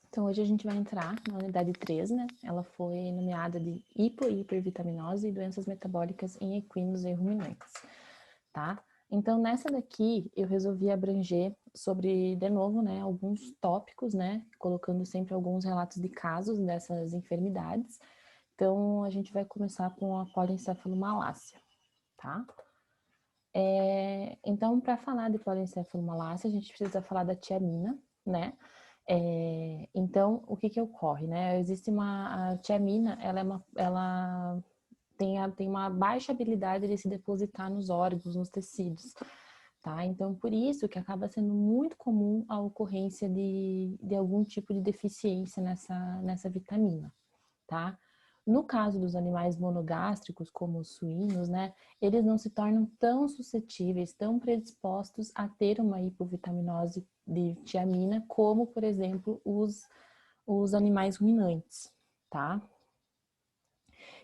Então hoje a gente vai entrar na unidade 3, né? Ela foi nomeada de hipo e hipervitaminose e doenças metabólicas em equinos e ruminantes, tá? Então nessa daqui eu resolvi abranger sobre, de novo, né, alguns tópicos, né? Colocando sempre alguns relatos de casos dessas enfermidades. Então a gente vai começar com a polencefalomalácia, tá? Então, para falar de polencefalomalácia, a gente precisa falar da tiamina, né? Então, o que ocorre, né? Existe a tiamina, ela tem uma baixa habilidade de se depositar nos órgãos, nos tecidos, tá? Então, por isso que acaba sendo muito comum a ocorrência de algum tipo de deficiência nessa vitamina, tá? No caso dos animais monogástricos, como os suínos, né, eles não se tornam tão suscetíveis, tão predispostos a ter uma hipovitaminose de tiamina, como, por exemplo, os animais ruminantes, tá?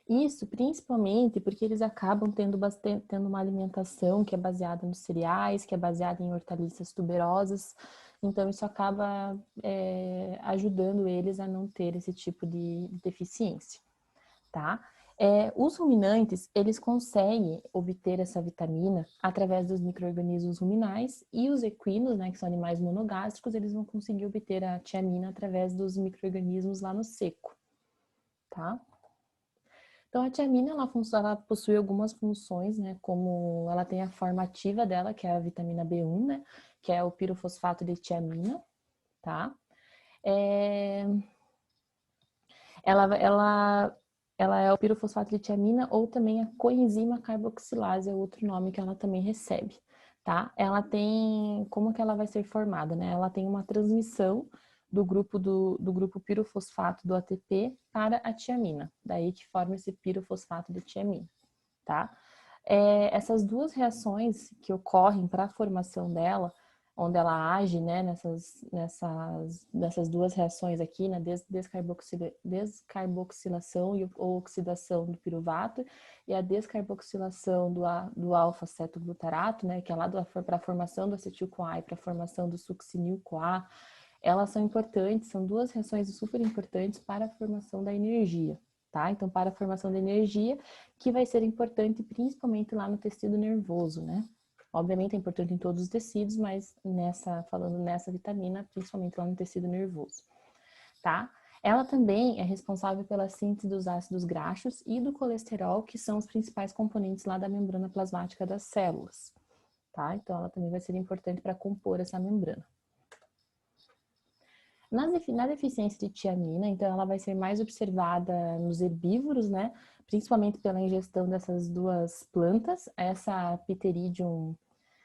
Isso principalmente porque eles acabam tendo uma alimentação que é baseada nos cereais, que é baseada em hortaliças tuberosas, então isso acaba ajudando eles a não ter esse tipo de deficiência, tá? Os ruminantes, eles conseguem obter essa vitamina através dos micro-organismos ruminais e os equinos, né, que são animais monogástricos, eles vão conseguir obter a tiamina através dos micro-organismos lá no seco, tá? Então, a tiamina, ela possui algumas funções, né, como ela tem a forma ativa dela, que é a vitamina B1, né, que é o pirofosfato de tiamina, tá? É... Ela é o pirofosfato de tiamina ou também a coenzima carboxilase, é outro nome que ela também recebe, tá? Ela tem, como que ela vai ser formada, né? Ela tem uma transmissão do grupo pirofosfato do ATP para a tiamina, daí que forma esse pirofosfato de tiamina, tá? Essas duas reações que ocorrem para a formação dela, onde ela age, né, nessas duas reações aqui, na descarboxilação ou oxidação do piruvato e a descarboxilação do alfa-cetoglutarato, né, que é lá para a formação do acetil-CoA e para a formação do succinil-CoA, elas são importantes, são duas reações super importantes para a formação da energia, tá? Então, para a formação da energia, que vai ser importante principalmente lá no tecido nervoso, né? Obviamente é importante em todos os tecidos, mas falando nessa vitamina, principalmente lá no tecido nervoso, tá? Ela também é responsável pela síntese dos ácidos graxos e do colesterol, que são os principais componentes lá da membrana plasmática das células, tá? Então ela também vai ser importante para compor essa membrana. Na deficiência de tiamina, então ela vai ser mais observada nos herbívoros, né? Principalmente pela ingestão dessas duas plantas. Essa Pteridium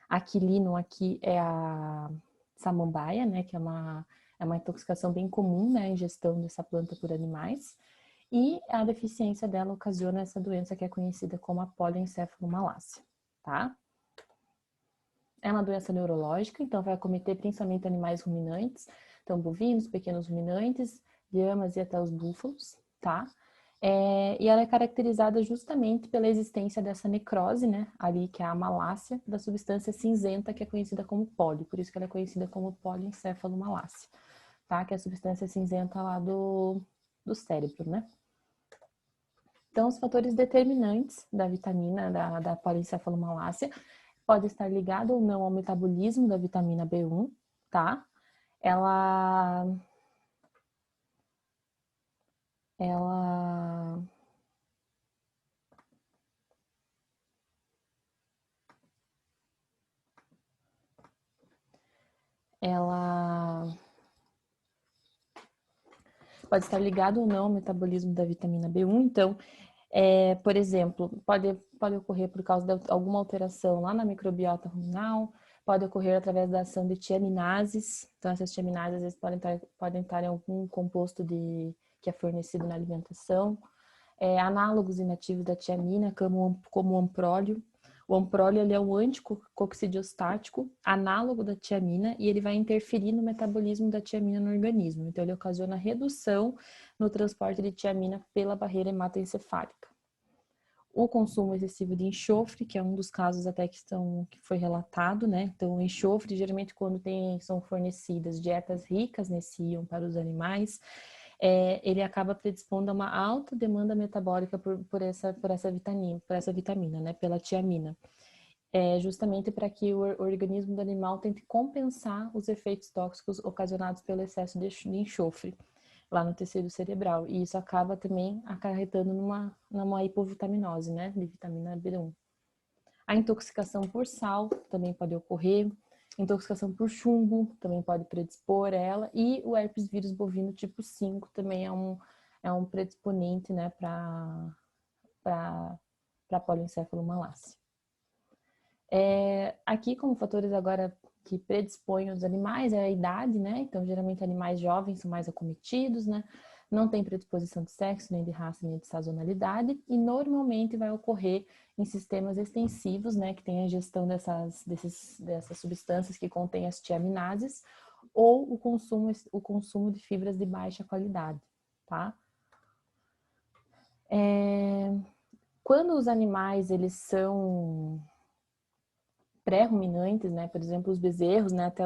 aquilinum aqui é a samambaia, né? Que é uma intoxicação bem comum, né? A ingestão dessa planta por animais. E a deficiência dela ocasiona essa doença que é conhecida como a polencefalomalácia, tá? É uma doença neurológica, então vai acometer principalmente animais ruminantes, então bovinos, pequenos ruminantes, lhamas e até os búfalos, tá? E ela é caracterizada justamente pela existência dessa necrose, né? Ali, que é a malácia, da substância cinzenta que é conhecida como pólen, por isso que ela é conhecida como polencefalomalácia, tá? Que é a substância cinzenta lá do cérebro, né? Então, os fatores determinantes da vitamina, da polencefalomalácia, pode estar ligado ou não ao metabolismo da vitamina B1, tá? Ela pode estar ligado ou não ao metabolismo da vitamina B1, então, por exemplo, pode ocorrer por causa de alguma alteração lá na microbiota ruminal, pode ocorrer através da ação de tiaminases, então essas tiaminases às vezes podem estar em algum composto que é fornecido na alimentação, análogos inativos da tiamina, como o amprólio. O amprólio ele é um anticoccidiostático, análogo da tiamina, e ele vai interferir no metabolismo da tiamina no organismo. Então, ele ocasiona redução no transporte de tiamina pela barreira hematoencefálica. o consumo excessivo de enxofre, que é um dos casos até que foi relatado, né? Então, o enxofre, geralmente, quando são fornecidas dietas ricas nesse íon para os animais, ele acaba predispondo a uma alta demanda metabólica por essa vitamina, né? Pela tiamina. Justamente para que o organismo do animal tente compensar os efeitos tóxicos ocasionados pelo excesso de enxofre lá no tecido cerebral. E isso acaba também acarretando numa hipovitaminose, né, de vitamina B1. A intoxicação por sal também pode ocorrer. Intoxicação por chumbo também pode predispor ela. E o herpes vírus bovino tipo 5 também é um predisponente, né, para polincefalomalácia. Aqui, como fatores agora que predispõem os animais, é a idade, né? Então, geralmente, animais jovens são mais acometidos, né? Não tem predisposição de sexo, nem de raça, nem de sazonalidade. E, normalmente, vai ocorrer em sistemas extensivos, né? Que tem a ingestão dessas substâncias que contêm as tiaminases ou o consumo de fibras de baixa qualidade, tá? Quando os animais, eles são pré-ruminantes, né? Por exemplo, os bezerros, né? Até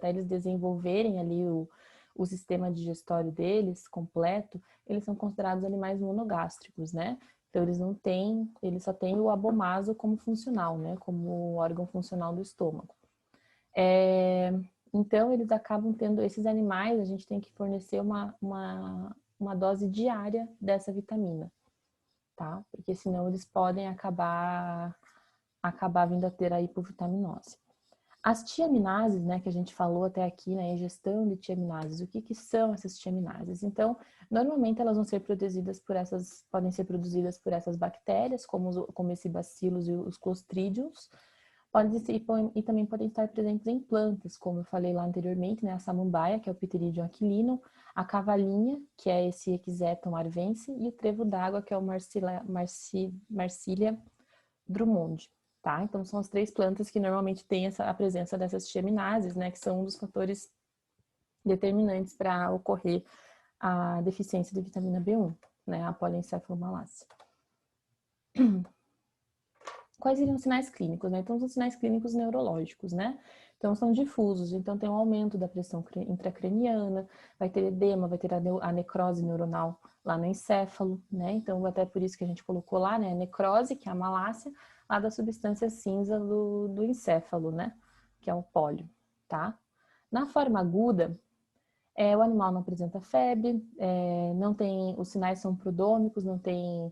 eles desenvolverem ali o sistema digestório deles completo, eles são considerados animais monogástricos, né? Então eles só têm o abomaso como funcional, né? Como órgão funcional do estômago. Então eles acabam tendo, esses animais, a gente tem que fornecer uma dose diária dessa vitamina, tá? Porque senão eles podem acabar vindo a ter a hipovitaminose. As tiaminases, né, que a gente falou até aqui, né, ingestão de tiaminases, o que são essas tiaminases? Então, normalmente elas vão ser podem ser produzidas por essas bactérias, como esse bacilos e os clostridiums, e também podem estar presentes em plantas, como eu falei lá anteriormente, né, a samambaia, que é o Pteridium aquilino, a cavalinha, que é esse Equisetum arvense, e o trevo d'água, que é o Marsilia drummond. Tá? Então, são as 3 plantas que normalmente têm a presença dessas tiaminases, né? Que são um dos fatores determinantes para ocorrer a deficiência de vitamina B1, né? A polencefalomalácia. Quais seriam os sinais clínicos, né? Então, são sinais clínicos neurológicos, né? Então, são difusos. Então, tem um aumento da pressão intracraniana, vai ter edema, vai ter a necrose neuronal lá no encéfalo, né? Então, até por isso que a gente colocou lá, né? A necrose, que é a malácia, lá da substância cinza do encéfalo, né? Que é o pólio, tá? Na forma aguda, o animal não apresenta febre, não tem, os sinais são prodrômicos, não tem,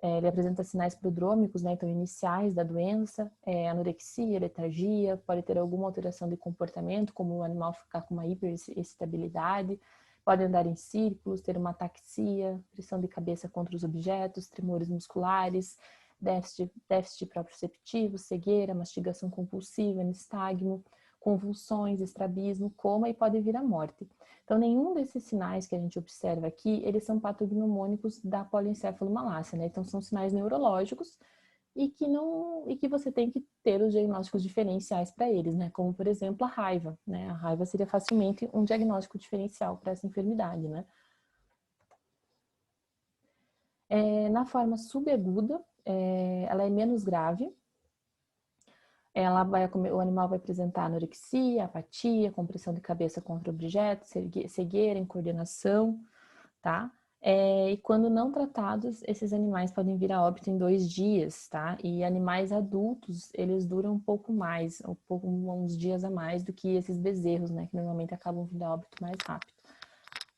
ele apresenta sinais prodrômicos, né? Então iniciais da doença, anorexia, letargia, pode ter alguma alteração de comportamento, como o animal ficar com uma hiperexcitabilidade, pode andar em círculos, ter uma ataxia, pressão de cabeça contra os objetos, tremores musculares, déficit proprioceptivo, cegueira, mastigação compulsiva, nistagmo, convulsões, estrabismo, coma e pode vir à morte. Então, nenhum desses sinais que a gente observa aqui, eles são patognomônicos da polencefalomalácia, né? Então, são sinais neurológicos e que você tem que ter os diagnósticos diferenciais para eles, né? Como, por exemplo, a raiva, né? A raiva seria facilmente um diagnóstico diferencial para essa enfermidade, né? Na forma subaguda, ela é menos grave. O animal vai apresentar anorexia, apatia, compressão de cabeça contra objetos, cegueira, incoordenação, tá? E quando não tratados, esses animais podem vir a óbito em 2 dias, tá? E animais adultos, eles duram um pouco mais, uns dias a mais do que esses bezerros, né? Que normalmente acabam vindo a óbito mais rápido,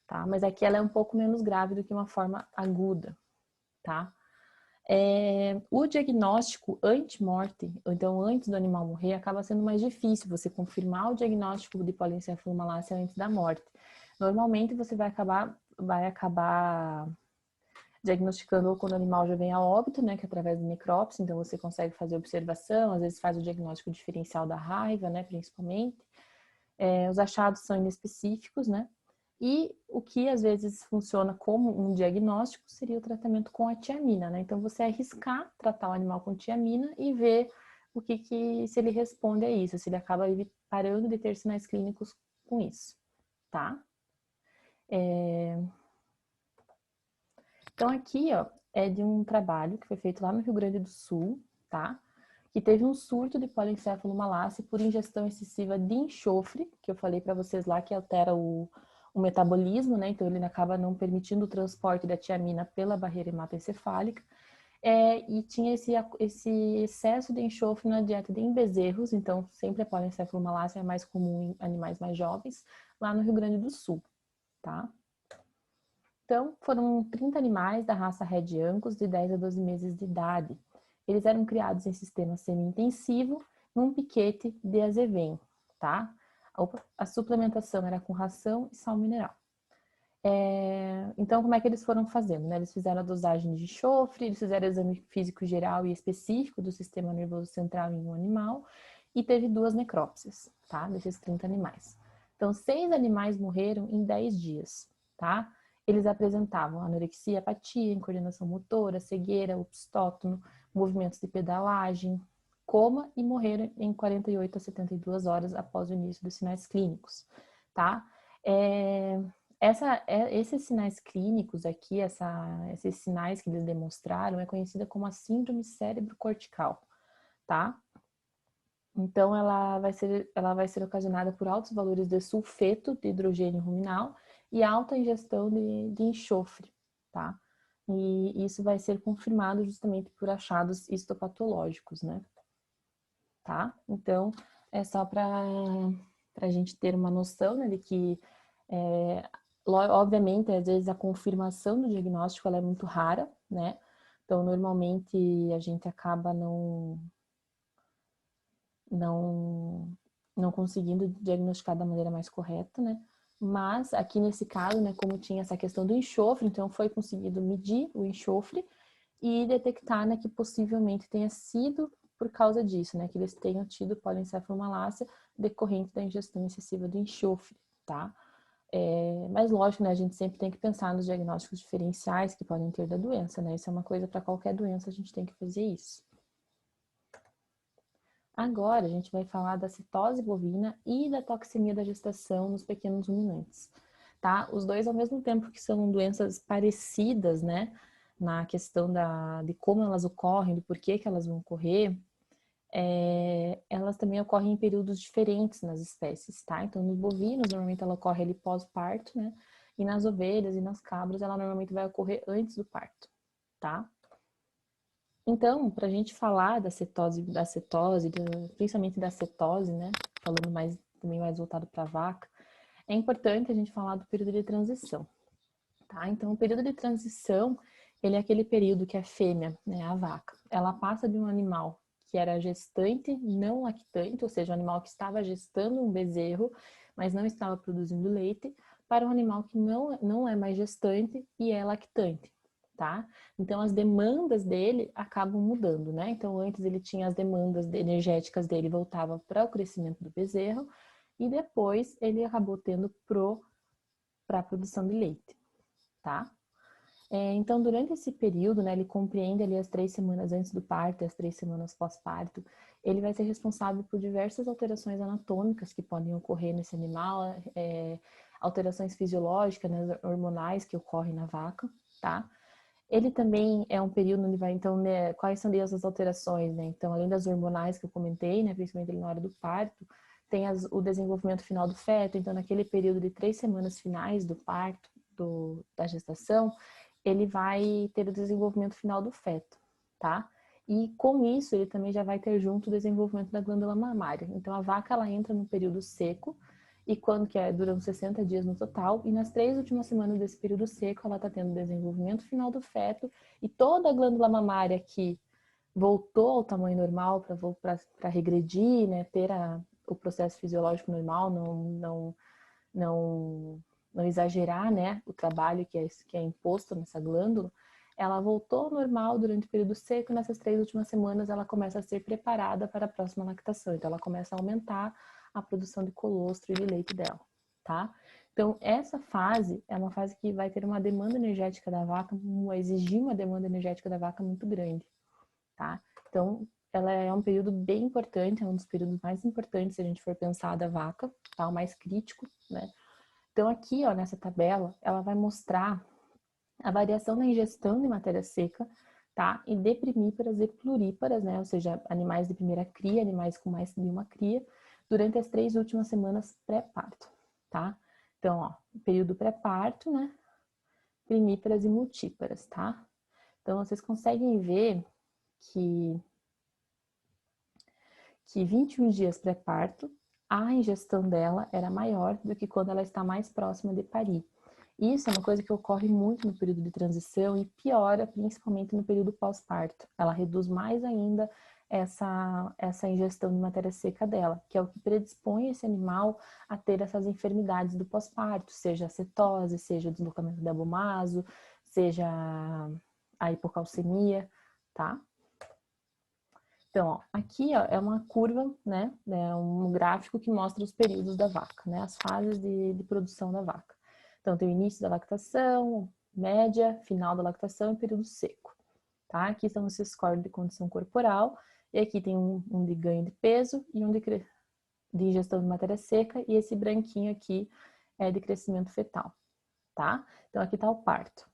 tá? Mas aqui ela é um pouco menos grave do que uma forma aguda, tá? O diagnóstico ante-morte, então antes do animal morrer, acaba sendo mais difícil você confirmar o diagnóstico de polencefalomalácia antes da morte. Normalmente você vai acabar diagnosticando ou quando o animal já vem a óbito, né, que é através da necrópsia, então você consegue fazer observação, às vezes faz o diagnóstico diferencial da raiva, né, principalmente. Os achados são inespecíficos, né? E o que às vezes funciona como um diagnóstico seria o tratamento com a tiamina, né? Então você arriscar tratar o animal com tiamina e ver se ele responde a isso, se ele acaba parando de ter sinais clínicos com isso, tá? Então aqui, ó, é de um trabalho que foi feito lá no Rio Grande do Sul, tá? Que teve um surto de polencefalomalácia por ingestão excessiva de enxofre, que eu falei para vocês lá que altera o metabolismo, né? Então ele acaba não permitindo o transporte da tiamina pela barreira hematoencefálica. E tinha esse excesso de enxofre na dieta de bezerros, então sempre a polencefalomalácia é mais comum em animais mais jovens, lá no Rio Grande do Sul, tá? Então, foram 30 animais da raça Red Angus de 10 a 12 meses de idade. Eles eram criados em sistema semi-intensivo, num piquete de azevém, tá? A suplementação era com ração e sal mineral. Então, como é que eles foram fazendo? Né? Eles fizeram a dosagem de enxofre, eles fizeram o exame físico geral e específico do sistema nervoso central em um animal e teve 2 necrópsias, tá? Desses 30 animais. Então, 6 animais morreram em 10 dias, tá? Eles apresentavam anorexia, apatia, incoordenação motora, cegueira, obstótono, movimentos de pedalagem, coma e morreram em 48 a 72 horas após o início dos sinais clínicos, tá? Esses sinais clínicos aqui, esses sinais que eles demonstraram, é conhecida como a síndrome cérebro-cortical, tá? Então, ela vai ser ocasionada por altos valores de sulfeto de hidrogênio ruminal e alta ingestão de enxofre, tá? E isso vai ser confirmado justamente por achados histopatológicos, né? Tá? Então, é só para a gente ter uma noção, né, de que obviamente, às vezes a confirmação do diagnóstico ela é muito rara, né? Então, normalmente a gente acaba não, não conseguindo diagnosticar da maneira mais correta, né? Mas aqui nesse caso, né, como tinha essa questão do enxofre, então foi conseguido medir o enxofre e detectar, né, que possivelmente tenha sido por causa disso, né, que eles tenham tido polencefalomalácia decorrente da ingestão excessiva do enxofre, tá? Mas lógico, né, a gente sempre tem que pensar nos diagnósticos diferenciais que podem ter da doença, né? Isso é uma coisa para qualquer doença, a gente tem que fazer isso. Agora a gente vai falar da citose bovina e da toxemia da gestação nos pequenos ruminantes, tá? Os dois ao mesmo tempo que são doenças parecidas, né? Na questão de como elas ocorrem, do porquê que elas vão ocorrer, elas também ocorrem em períodos diferentes nas espécies, tá? Então, nos bovinos, normalmente ela ocorre ali pós-parto, né? E nas ovelhas e nas cabras, ela normalmente vai ocorrer antes do parto, tá? Então, para a gente falar da cetose, principalmente da cetose, né? Falando também mais voltado para a vaca, é importante a gente falar do período de transição, tá? Então, o período de transição, ele é aquele período que a fêmea, né, a vaca, ela passa de um animal que era gestante, não lactante, ou seja, um animal que estava gestando um bezerro, mas não estava produzindo leite, para um animal que não é mais gestante e é lactante, tá? Então, as demandas dele acabam mudando, né? Então, antes ele tinha as demandas energéticas dele voltava para o crescimento do bezerro e depois ele acabou tendo para a produção de leite, tá? Então, durante esse período, né, ele compreende ali as 3 semanas antes do parto e as 3 semanas pós-parto, ele vai ser responsável por diversas alterações anatômicas que podem ocorrer nesse animal, alterações fisiológicas, né, hormonais que ocorrem na vaca, tá? Ele também é um período onde vai, então, né, quais são essas alterações, né? Então, além das hormonais que eu comentei, né, principalmente na hora do parto, tem o desenvolvimento final do feto, então, naquele período de 3 semanas finais do parto, da gestação, ele vai ter o desenvolvimento final do feto, tá? E com isso, ele também já vai ter junto o desenvolvimento da glândula mamária. Então, a vaca, ela entra no período seco, e quando que durando 60 dias no total, e nas 3 últimas semanas desse período seco, ela está tendo o desenvolvimento final do feto, e toda a glândula mamária que voltou ao tamanho normal para regredir, né, ter o processo fisiológico normal, não, não exagerar, né, o trabalho que é imposto nessa glândula, ela voltou ao normal durante o período seco e nessas 3 últimas semanas ela começa a ser preparada para a próxima lactação. Então ela começa a aumentar a produção de colostro e de leite dela, tá? Então essa fase é uma fase que vai ter uma demanda energética da vaca, vai exigir uma demanda energética da vaca muito grande, tá? Então ela é um período bem importante, é um dos períodos mais importantes se a gente for pensar da vaca, tá? O mais crítico, né? Então aqui, ó, nessa tabela, ela vai mostrar a variação na ingestão de matéria seca, tá? E de primíparas e pluríparas, né? Ou seja, animais de primeira cria, animais com mais de uma cria, durante as 3 últimas semanas pré-parto, tá? Então, ó, período pré-parto, né? Primíparas e multíparas, tá? Então, vocês conseguem ver que 21 dias pré-parto, a ingestão dela era maior do que quando ela está mais próxima de parir. Isso é uma coisa que ocorre muito no período de transição e piora principalmente no período pós-parto. Ela reduz mais ainda essa ingestão de matéria seca dela, que é o que predispõe esse animal a ter essas enfermidades do pós-parto, seja a cetose, seja o deslocamento de abomaso, seja a hipocalcemia, tá? Então, ó, aqui ó, é uma curva, né? É um gráfico que mostra os períodos da vaca, né? As fases de produção da vaca. Então, tem o início da lactação, média, final da lactação e período seco, tá? Aqui estão esses scores de condição corporal, e aqui tem um de ganho de peso e um de ingestão de matéria seca, e esse branquinho aqui é de crescimento fetal, tá? Então, aqui está o parto.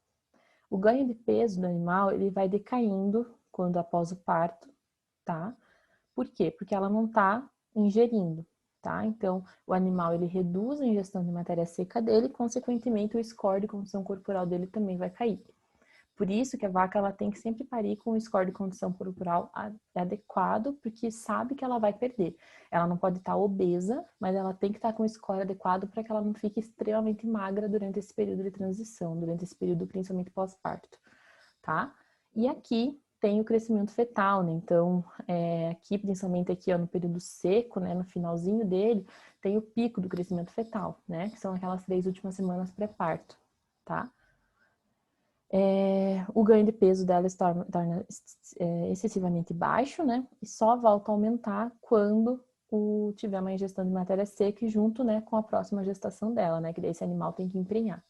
O ganho de peso do animal, ele vai decaindo quando após o parto, tá? Por quê? Porque ela não está ingerindo, tá? Então, o animal, ele reduz a ingestão de matéria seca dele, consequentemente, o score de condição corporal dele também vai cair. Por isso que a vaca, ela tem que sempre parir com o score de condição corporal adequado, porque sabe que ela vai perder. Ela não pode estar obesa, mas ela tem que estar com o score adequado para que ela não fique extremamente magra durante esse período de transição, durante esse período principalmente pós-parto, tá? E aqui tem o crescimento fetal, né? Então, aqui, principalmente aqui, ó, no período seco, né, no finalzinho dele, tem o pico do crescimento fetal, né? Que são aquelas 3 últimas semanas pré-parto, tá? O ganho de peso dela se torna excessivamente baixo, né? E só volta a aumentar quando tiver uma ingestão de matéria seca e junto, né, com a próxima gestação dela, né? Que daí esse animal tem que emprenhar,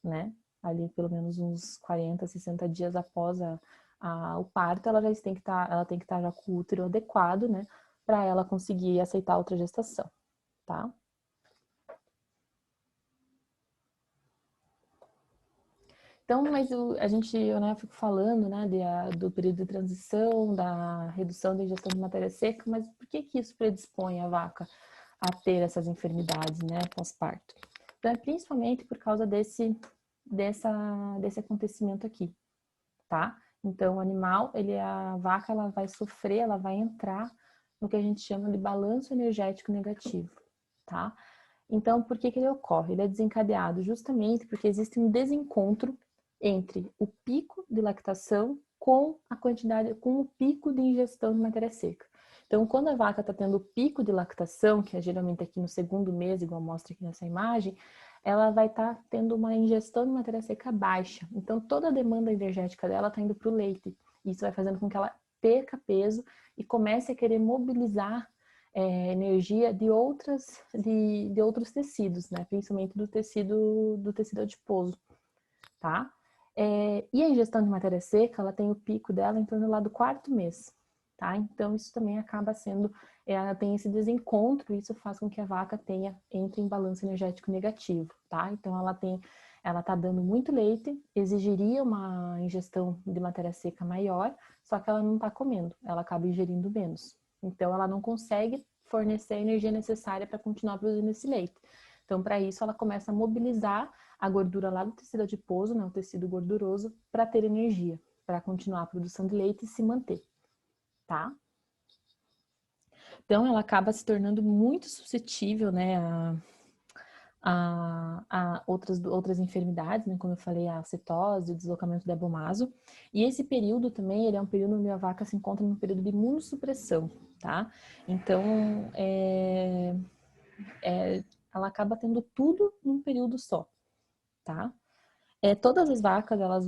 né? Ali pelo menos uns 40, 60 dias após o parto, ela já tem que estar já com o útero adequado, né? Para ela conseguir aceitar outra gestação, tá? Então, mas a gente, né, eu fico falando, né, do período de transição, da redução da ingestão de matéria seca, mas por que que isso predispõe a vaca a ter essas enfermidades, né, pós-parto? Então, é principalmente por causa desse acontecimento aqui, tá? Então, o animal, a vaca, ela vai sofrer, ela vai entrar no que a gente chama de balanço energético negativo, tá? Então, por que que ele ocorre? Ele é desencadeado justamente porque existe um desencontro entre o pico de lactação com a quantidade, com o pico de ingestão de matéria seca. Então, quando a vaca está tendo o pico de lactação, que é geralmente aqui no segundo mês, igual mostra aqui nessa imagem, ela vai estar tendo uma ingestão de matéria seca baixa. Então, toda a demanda energética dela está indo para o leite. Isso vai fazendo com que ela perca peso e comece a querer mobilizar energia de outros tecidos, né? Principalmente do tecido adiposo, tá? E a ingestão de matéria seca, ela tem o pico dela em torno lá do 4º mês, tá? Então, isso também acaba sendo, ela tem esse desencontro, isso faz com que a vaca entre em balanço energético negativo, tá? Então, ela tá dando muito leite, exigiria uma ingestão de matéria seca maior, só que ela não tá comendo, ela acaba ingerindo menos. Então, ela não consegue fornecer a energia necessária para continuar produzindo esse leite. Então, para isso, ela começa a mobilizar a gordura lá do tecido adiposo, né, o tecido gorduroso, para ter energia, para continuar a produção de leite e se manter, tá? Então, ela acaba se tornando muito suscetível, né, a outras enfermidades, né, como eu falei, a cetose, o deslocamento de abomaso. E esse período também, ele é um período onde a vaca se encontra num período de imunossupressão, tá? Então, ela acaba tendo tudo num período só, tá? Todas as vacas elas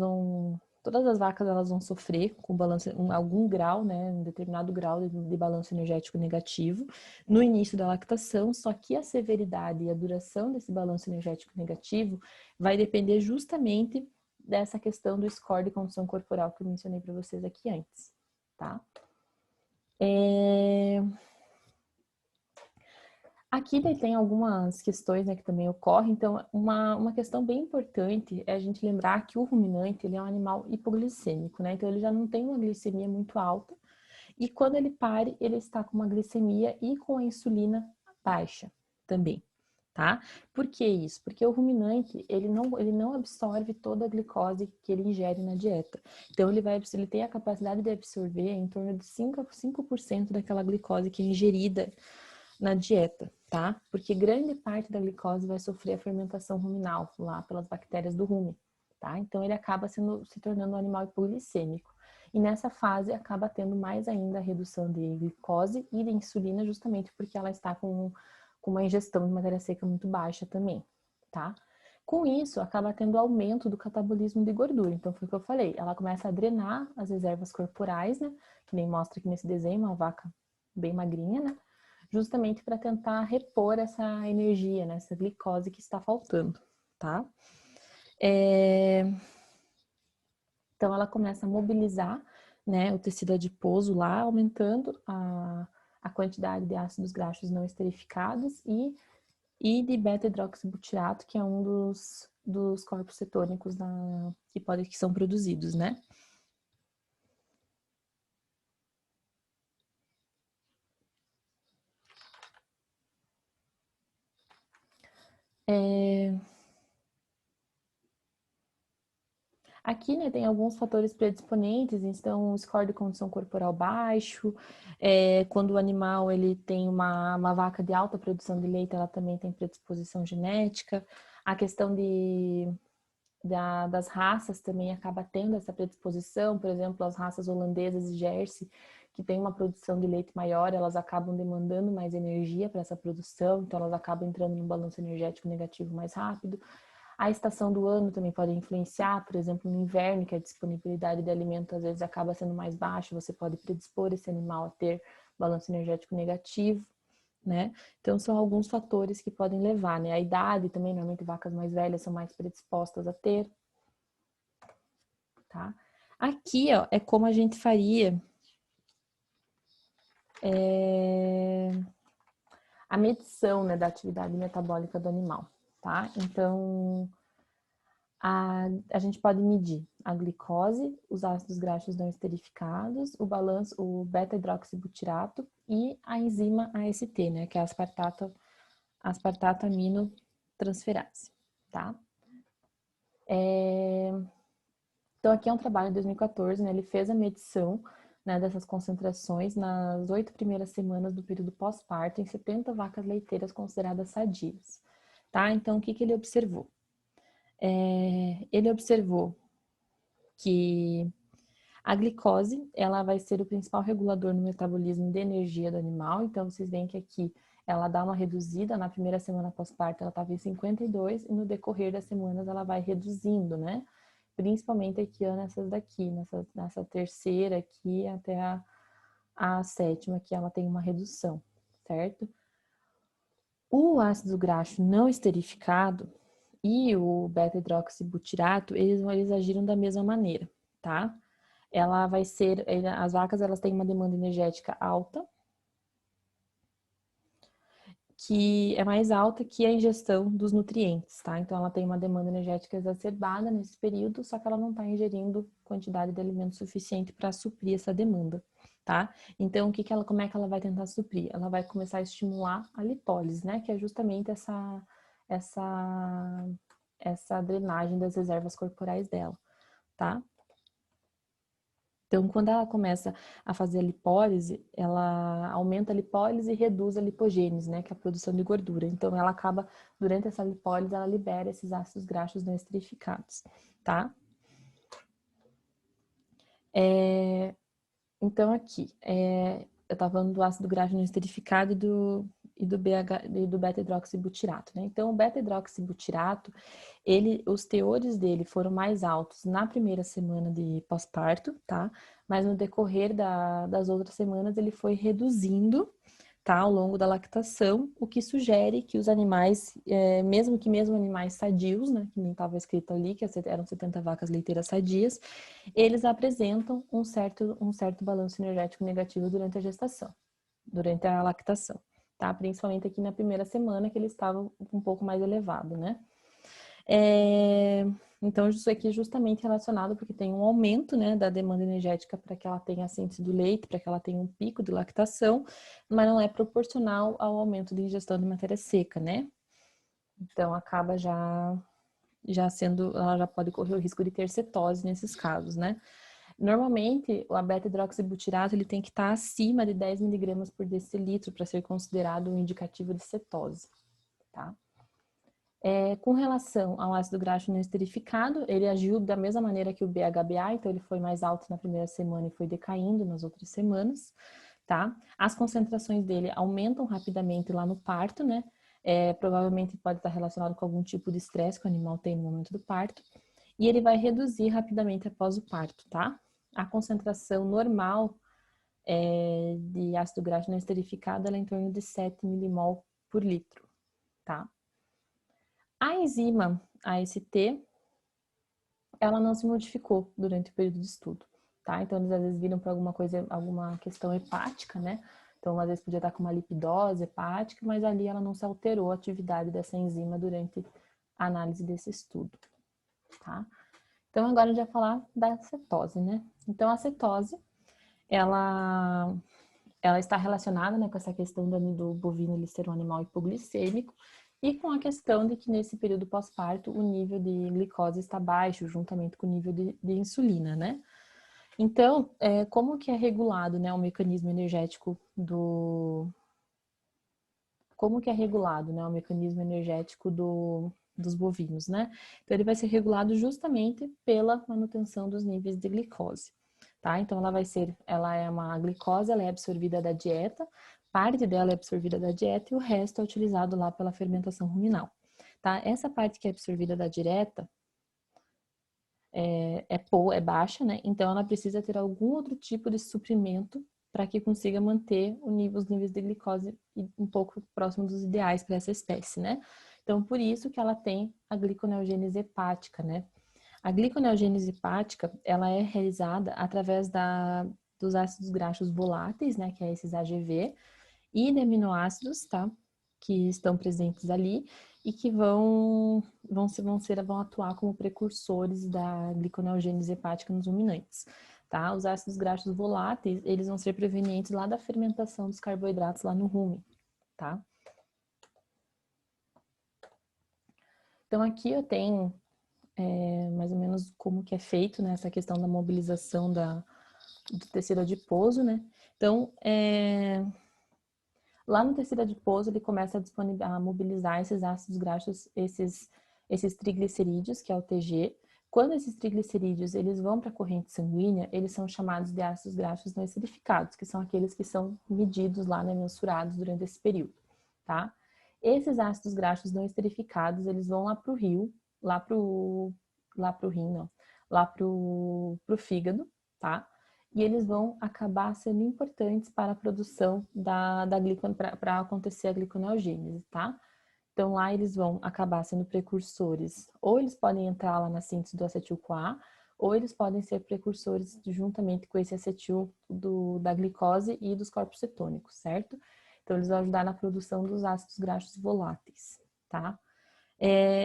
vão sofrer com balanço, algum grau, né, um determinado grau de balanço energético negativo no início da lactação, só que a severidade e a duração desse balanço energético negativo vai depender justamente dessa questão do score de condição corporal que eu mencionei para vocês aqui antes, tá? Aqui daí tem algumas questões, né, que também ocorrem. Então, uma questão bem importante é a gente lembrar que o ruminante, ele é um animal hipoglicêmico, né? Então, ele já não tem uma glicemia muito alta. E quando ele pare, ele está com uma glicemia e com a insulina baixa também, tá? Por que isso? Porque o ruminante, ele não absorve toda a glicose que ele ingere na dieta. Então, ele tem a capacidade de absorver em torno de 5% daquela glicose que é ingerida na dieta, tá? Porque grande parte da glicose vai sofrer a fermentação ruminal lá pelas bactérias do rumen, tá? Então ele acaba se tornando um animal hipoglicêmico. E nessa fase acaba tendo mais ainda a redução de glicose e de insulina, justamente porque ela está com uma ingestão de matéria seca muito baixa também, tá? Com isso, acaba tendo aumento do catabolismo de gordura. Então, foi o que eu falei. Ela começa a drenar as reservas corporais, né? Que nem mostra aqui nesse desenho, uma vaca bem magrinha, né? Justamente para tentar repor essa energia, né, essa glicose que está faltando, tá? Então, ela começa a mobilizar, né, o tecido adiposo lá, aumentando a quantidade de ácidos graxos não esterificados e de beta-hidroxibutirato, que é um dos corpos cetônicos que são produzidos, né? Aqui, né, tem alguns fatores predisponentes, então o score de condição corporal baixo, quando o animal ele tem uma vaca de alta produção de leite, ela também tem predisposição genética, a questão das raças também acaba tendo essa predisposição, por exemplo, as raças holandesas e Jersey, que tem uma produção de leite maior, elas acabam demandando mais energia para essa produção, então elas acabam entrando no balanço energético negativo mais rápido. A estação do ano também pode influenciar, por exemplo, no inverno, que a disponibilidade de alimento às vezes acaba sendo mais baixa, você pode predispor esse animal a ter balanço energético negativo, né? Então são alguns fatores que podem levar, né? A idade também, normalmente vacas mais velhas são mais predispostas a ter, tá? Aqui, ó, é como a gente faria a medição, né, da atividade metabólica do animal, tá? Então, a gente pode medir a glicose, os ácidos graxos não esterificados, o beta-hidroxibutirato e a enzima AST, né, que é a aspartato aminotransferase, tá? Então, aqui é um trabalho de 2014, né, ele fez a medição, né, dessas concentrações nas 8 primeiras semanas do período pós-parto em 70 vacas leiteiras consideradas sadias, tá? Então, o que ele observou? Ele observou que a glicose, ela vai ser o principal regulador no metabolismo de energia do animal. Então, vocês veem que aqui ela dá uma reduzida. Na primeira semana pós-parto, ela estava em 52 e no decorrer das semanas ela vai reduzindo, né? Principalmente aqui, ó, nessas daqui, nessa terceira aqui até a sétima, que ela tem uma redução, certo? O ácido graxo não esterificado e o beta-hidroxibutirato, eles agiram da mesma maneira, tá? Ela vai ser, as vacas elas têm uma demanda energética alta, que é mais alta que a ingestão dos nutrientes, tá? Então ela tem uma demanda energética exacerbada nesse período, só que ela não está ingerindo quantidade de alimento suficiente para suprir essa demanda, tá? Então como é que ela vai tentar suprir? Ela vai começar a estimular a lipólise, né? Que é justamente essa essa drenagem das reservas corporais dela, tá? Então, quando ela começa a fazer a lipólise, ela aumenta a lipólise e reduz a lipogênese, né, que é a produção de gordura. Então, ela acaba, durante essa lipólise, ela libera esses ácidos graxos não esterificados, tá? Então, aqui, eu estava falando do ácido graxo não esterificado e do beta-hidroxibutirato, né? Então, o beta-hidroxibutirato, os teores dele foram mais altos na primeira semana de pós-parto, tá? Mas no decorrer das outras semanas ele foi reduzindo, tá? Ao longo da lactação, o que sugere que os animais, mesmo animais sadios, né? Que nem estava escrito ali, que eram 70 vacas leiteiras sadias, eles apresentam um certo balanço energético negativo durante a gestação, durante a lactação. tá? Principalmente aqui na primeira semana, que ele estava um pouco mais elevado, né? Então, isso aqui é justamente relacionado porque tem um aumento, né, da demanda energética para que ela tenha a síntese do leite, para que ela tenha um pico de lactação, mas não é proporcional ao aumento de ingestão de matéria seca, né? Então, acaba já sendo, ela já pode correr o risco de ter cetose nesses casos, né? Normalmente, o beta-hidroxibutirato ele tem que estar acima de 10 miligramas por decilitro para ser considerado um indicativo de cetose, tá? Com relação ao ácido graxo não esterificado, ele agiu da mesma maneira que o BHBA, então ele foi mais alto na primeira semana e foi decaindo nas outras semanas, tá? As concentrações dele aumentam rapidamente lá no parto, né? Provavelmente pode estar relacionado com algum tipo de estresse que o animal tem no momento do parto. E ele vai reduzir rapidamente após o parto, tá? A concentração normal de ácido graxo não esterificado é em torno de 7 milimol por litro, tá? A enzima AST, ela não se modificou durante o período de estudo, tá? Então, eles às vezes viram para alguma coisa, alguma questão hepática, né? Então, às vezes podia estar com uma lipidose hepática, mas ali ela não se alterou a atividade dessa enzima durante a análise desse estudo, tá? Então, agora a gente vai falar da cetose, né? Então, a cetose, ela está relacionada, né, com essa questão do bovino ele ser um animal hipoglicêmico e com a questão de que nesse período pós-parto o nível de glicose está baixo, juntamente com o nível de insulina, né? Então, como que é regulado, né, o mecanismo energético Como que é regulado, né, o mecanismo energético dos bovinos, né? Então, ele vai ser regulado justamente pela manutenção dos níveis de glicose, tá? Então, ela é uma glicose, ela é absorvida da dieta, parte dela é absorvida da dieta e o resto é utilizado lá pela fermentação ruminal, tá? Essa parte que é absorvida da dieta é baixa, né? Então, ela precisa ter algum outro tipo de suprimento para que consiga manter os níveis de glicose um pouco próximo dos ideais para essa espécie, né? Então, por isso que ela tem a gliconeogênese hepática, né? A gliconeogênese hepática, ela é realizada através dos ácidos graxos voláteis, né? Que é esses AGV, e de aminoácidos, tá? Que estão presentes ali e que vão atuar como precursores da gliconeogênese hepática nos ruminantes. Tá? Os ácidos graxos voláteis, eles vão ser provenientes lá da fermentação dos carboidratos lá no rumen, tá? Então aqui eu tenho mais ou menos como que é feito, né, essa questão da mobilização do tecido adiposo, né? Então, lá no tecido adiposo ele começa a mobilizar esses ácidos graxos, esses triglicerídeos, que é o TG. Quando esses triglicerídeos eles vão para a corrente sanguínea, eles são chamados de ácidos graxos não esterificados, que são aqueles que são medidos lá, né, mensurados durante esse período, tá? Esses ácidos graxos não esterificados, eles vão lá para o rio, lá pro rim, não, lá pro fígado, tá? E eles vão acabar sendo importantes para a produção para acontecer a gliconeogênese, tá? Então, lá eles vão acabar sendo precursores, ou eles podem entrar lá na síntese do acetil-CoA, ou eles podem ser precursores juntamente com esse acetil da glicose e dos corpos cetônicos, certo? Então, eles vão ajudar na produção dos ácidos graxos voláteis, tá?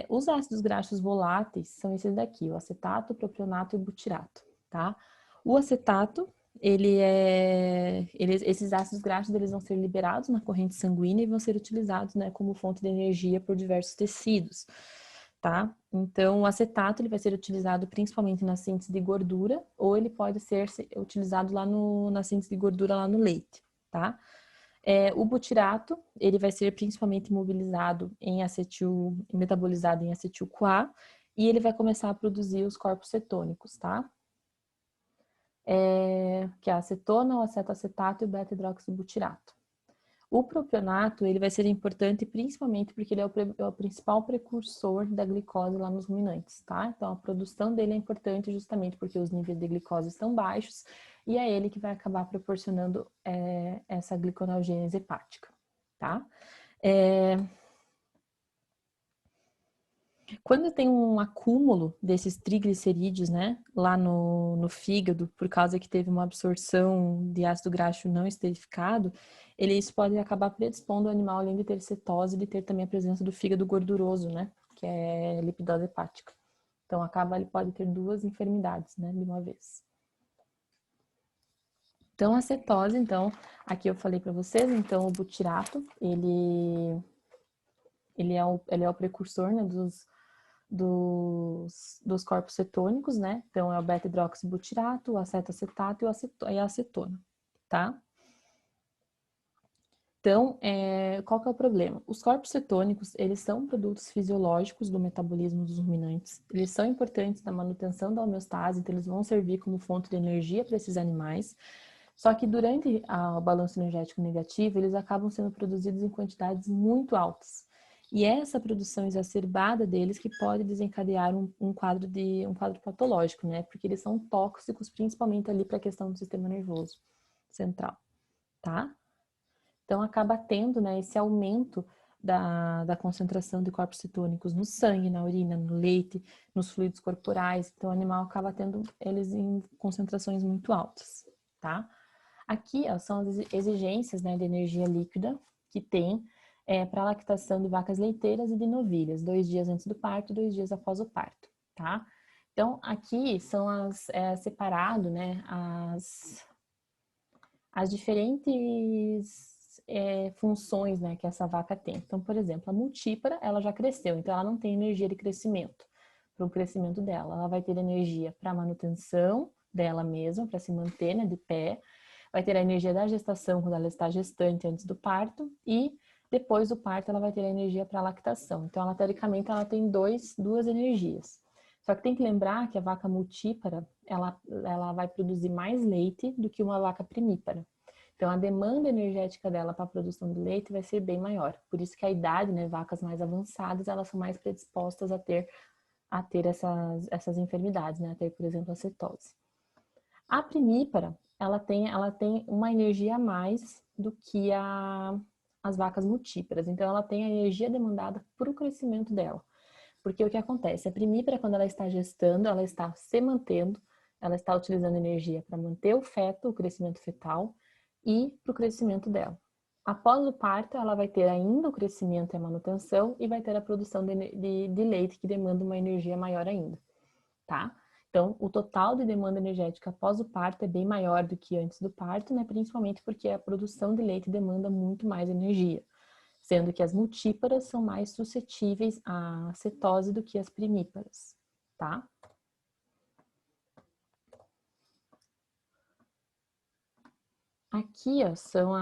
Os ácidos graxos voláteis são esses daqui, o acetato, o propionato e o butirato, tá? O acetato, esses ácidos graxos eles vão ser liberados na corrente sanguínea e vão ser utilizados, né, como fonte de energia por diversos tecidos, tá? Então, o acetato ele vai ser utilizado principalmente na síntese de gordura ou ele pode ser utilizado lá na síntese de gordura lá no leite, tá? O butirato, ele vai ser principalmente mobilizado metabolizado em acetil-CoA e ele vai começar a produzir os corpos cetônicos, tá? Que é a acetona, o acetoacetato e o beta-hidroxibutirato. O propionato, ele vai ser importante principalmente porque ele é o principal precursor da glicose lá nos ruminantes, tá? Então, a produção dele é importante justamente porque os níveis de glicose estão baixos e é ele que vai acabar proporcionando essa gliconeogênese hepática, tá? Quando tem um acúmulo desses triglicerídeos, né, lá no fígado, por causa que teve uma absorção de ácido graxo não esterificado, isso pode acabar predispondo o animal, além de ter cetose, de ter também a presença do fígado gorduroso, né, que é lipidose hepática. Então, ele pode ter duas enfermidades, né, de uma vez. Então, a cetose, então, aqui eu falei para vocês, então, o butirato, ele é o precursor, né, dos corpos cetônicos, né? Então, é o beta-hidroxibutirato, o acetoacetato e a acetona, tá? Então, qual que é o problema? Os corpos cetônicos, eles são produtos fisiológicos do metabolismo dos ruminantes. Eles são importantes na manutenção da homeostase, então eles vão servir como fonte de energia para esses animais. Só que durante o balanço energético negativo, eles acabam sendo produzidos em quantidades muito altas. E é essa produção exacerbada deles que pode desencadear um quadro patológico, né? Porque eles são tóxicos, principalmente ali para a questão do sistema nervoso central, tá? Então, acaba tendo, né, esse aumento da concentração de corpos cetônicos no sangue, na urina, no leite, nos fluidos corporais. Então, o animal acaba tendo eles em concentrações muito altas, tá? Aqui, ó, são as exigências, né, de energia líquida que tem para a lactação de vacas leiteiras e de novilhas, 2 dias antes do parto, 2 dias após o parto, tá? Então, aqui são separado, né, as diferentes funções, né, que essa vaca tem. Então, por exemplo, a multípara, ela já cresceu, então ela não tem energia de crescimento para o crescimento dela. Ela vai ter energia para a manutenção dela mesma, para se manter, né, de pé. Vai ter a energia da gestação quando ela está gestante antes do parto e depois do parto ela vai ter a energia para a lactação. Então, ela teoricamente ela tem duas energias. Só que tem que lembrar que a vaca multípara, ela vai produzir mais leite do que uma vaca primípara. Então, a demanda energética dela para a produção de leite vai ser bem maior. Por isso que a idade, né, vacas mais avançadas, elas são mais predispostas a ter essas enfermidades, né, a ter, por exemplo, a cetose. A primípara, ela tem uma energia a mais do que as vacas multíparas. Então, ela tem a energia demandada para o crescimento dela. Porque o que acontece? A primípara, quando ela está gestando, ela está se mantendo, ela está utilizando energia para manter o feto, o crescimento fetal, e para o crescimento dela. Após o parto, ela vai ter ainda o crescimento e a manutenção e vai ter a produção de leite, que demanda uma energia maior ainda, tá? Então, o total de demanda energética após o parto é bem maior do que antes do parto, né? Principalmente porque a produção de leite demanda muito mais energia, sendo que as multíparas são mais suscetíveis à cetose do que as primíparas, tá? Aqui, ó, são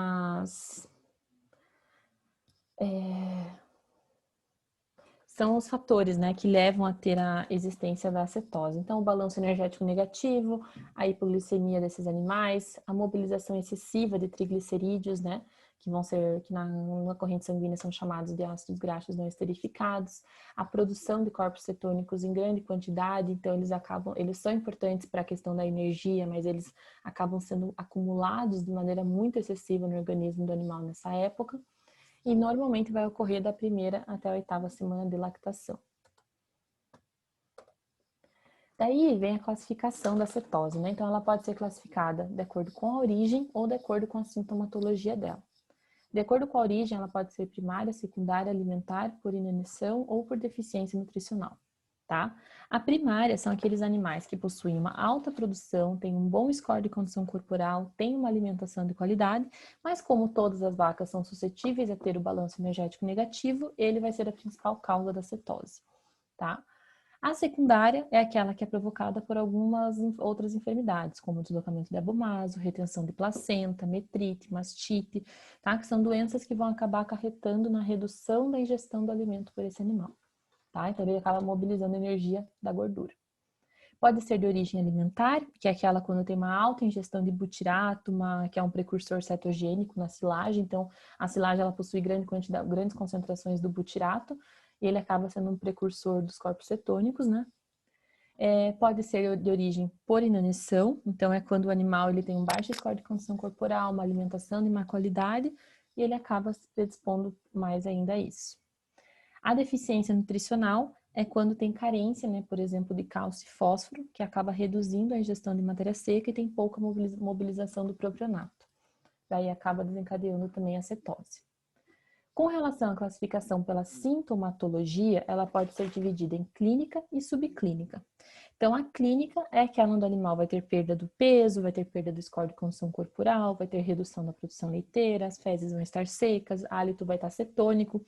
são os fatores, né, que levam a ter a existência da cetose. Então, o balanço energético negativo, a hipoglicemia desses animais, a mobilização excessiva de triglicerídeos, né, que na corrente sanguínea são chamados de ácidos graxos não esterificados, a produção de corpos cetônicos em grande quantidade, então eles são importantes para a questão da energia, mas eles acabam sendo acumulados de maneira muito excessiva no organismo do animal nessa época. E normalmente vai ocorrer da primeira até a 8ª semana de lactação. Daí vem a classificação da cetose, né? Então ela pode ser classificada de acordo com a origem ou de acordo com a sintomatologia dela. De acordo com a origem, ela pode ser primária, secundária, alimentar, por inanição ou por deficiência nutricional. Tá? A primária são aqueles animais que possuem uma alta produção, têm um bom score de condição corporal, têm uma alimentação de qualidade, mas como todas as vacas são suscetíveis a ter o balanço energético negativo, ele vai ser a principal causa da cetose, tá? A secundária é aquela que é provocada por algumas outras enfermidades, como deslocamento de abomaso, retenção de placenta, metrite, mastite, tá? Que são doenças que vão acabar acarretando na redução da ingestão do alimento por esse animal. Tá? Então, ele acaba mobilizando a energia da gordura. Pode ser de origem alimentar, que é aquela quando tem uma alta ingestão de butirato, que é um precursor cetogênico na silagem. Então, a silagem ela possui grandes concentrações do butirato e ele acaba sendo um precursor dos corpos cetônicos, né? Pode ser de origem por inanição, então é quando o animal ele tem um baixo score de condição corporal, uma alimentação de má qualidade e ele acaba se predispondo mais ainda a isso. A deficiência nutricional é quando tem carência, né, por exemplo, de cálcio e fósforo, que acaba reduzindo a ingestão de matéria seca e tem pouca mobilização do propionato. Daí acaba desencadeando também a cetose. Com relação à classificação pela sintomatologia, ela pode ser dividida em clínica e subclínica. Então, a clínica é aquela onde o animal vai ter perda do peso, vai ter perda do score de condição corporal, vai ter redução da produção leiteira, as fezes vão estar secas, o hálito vai estar cetônico.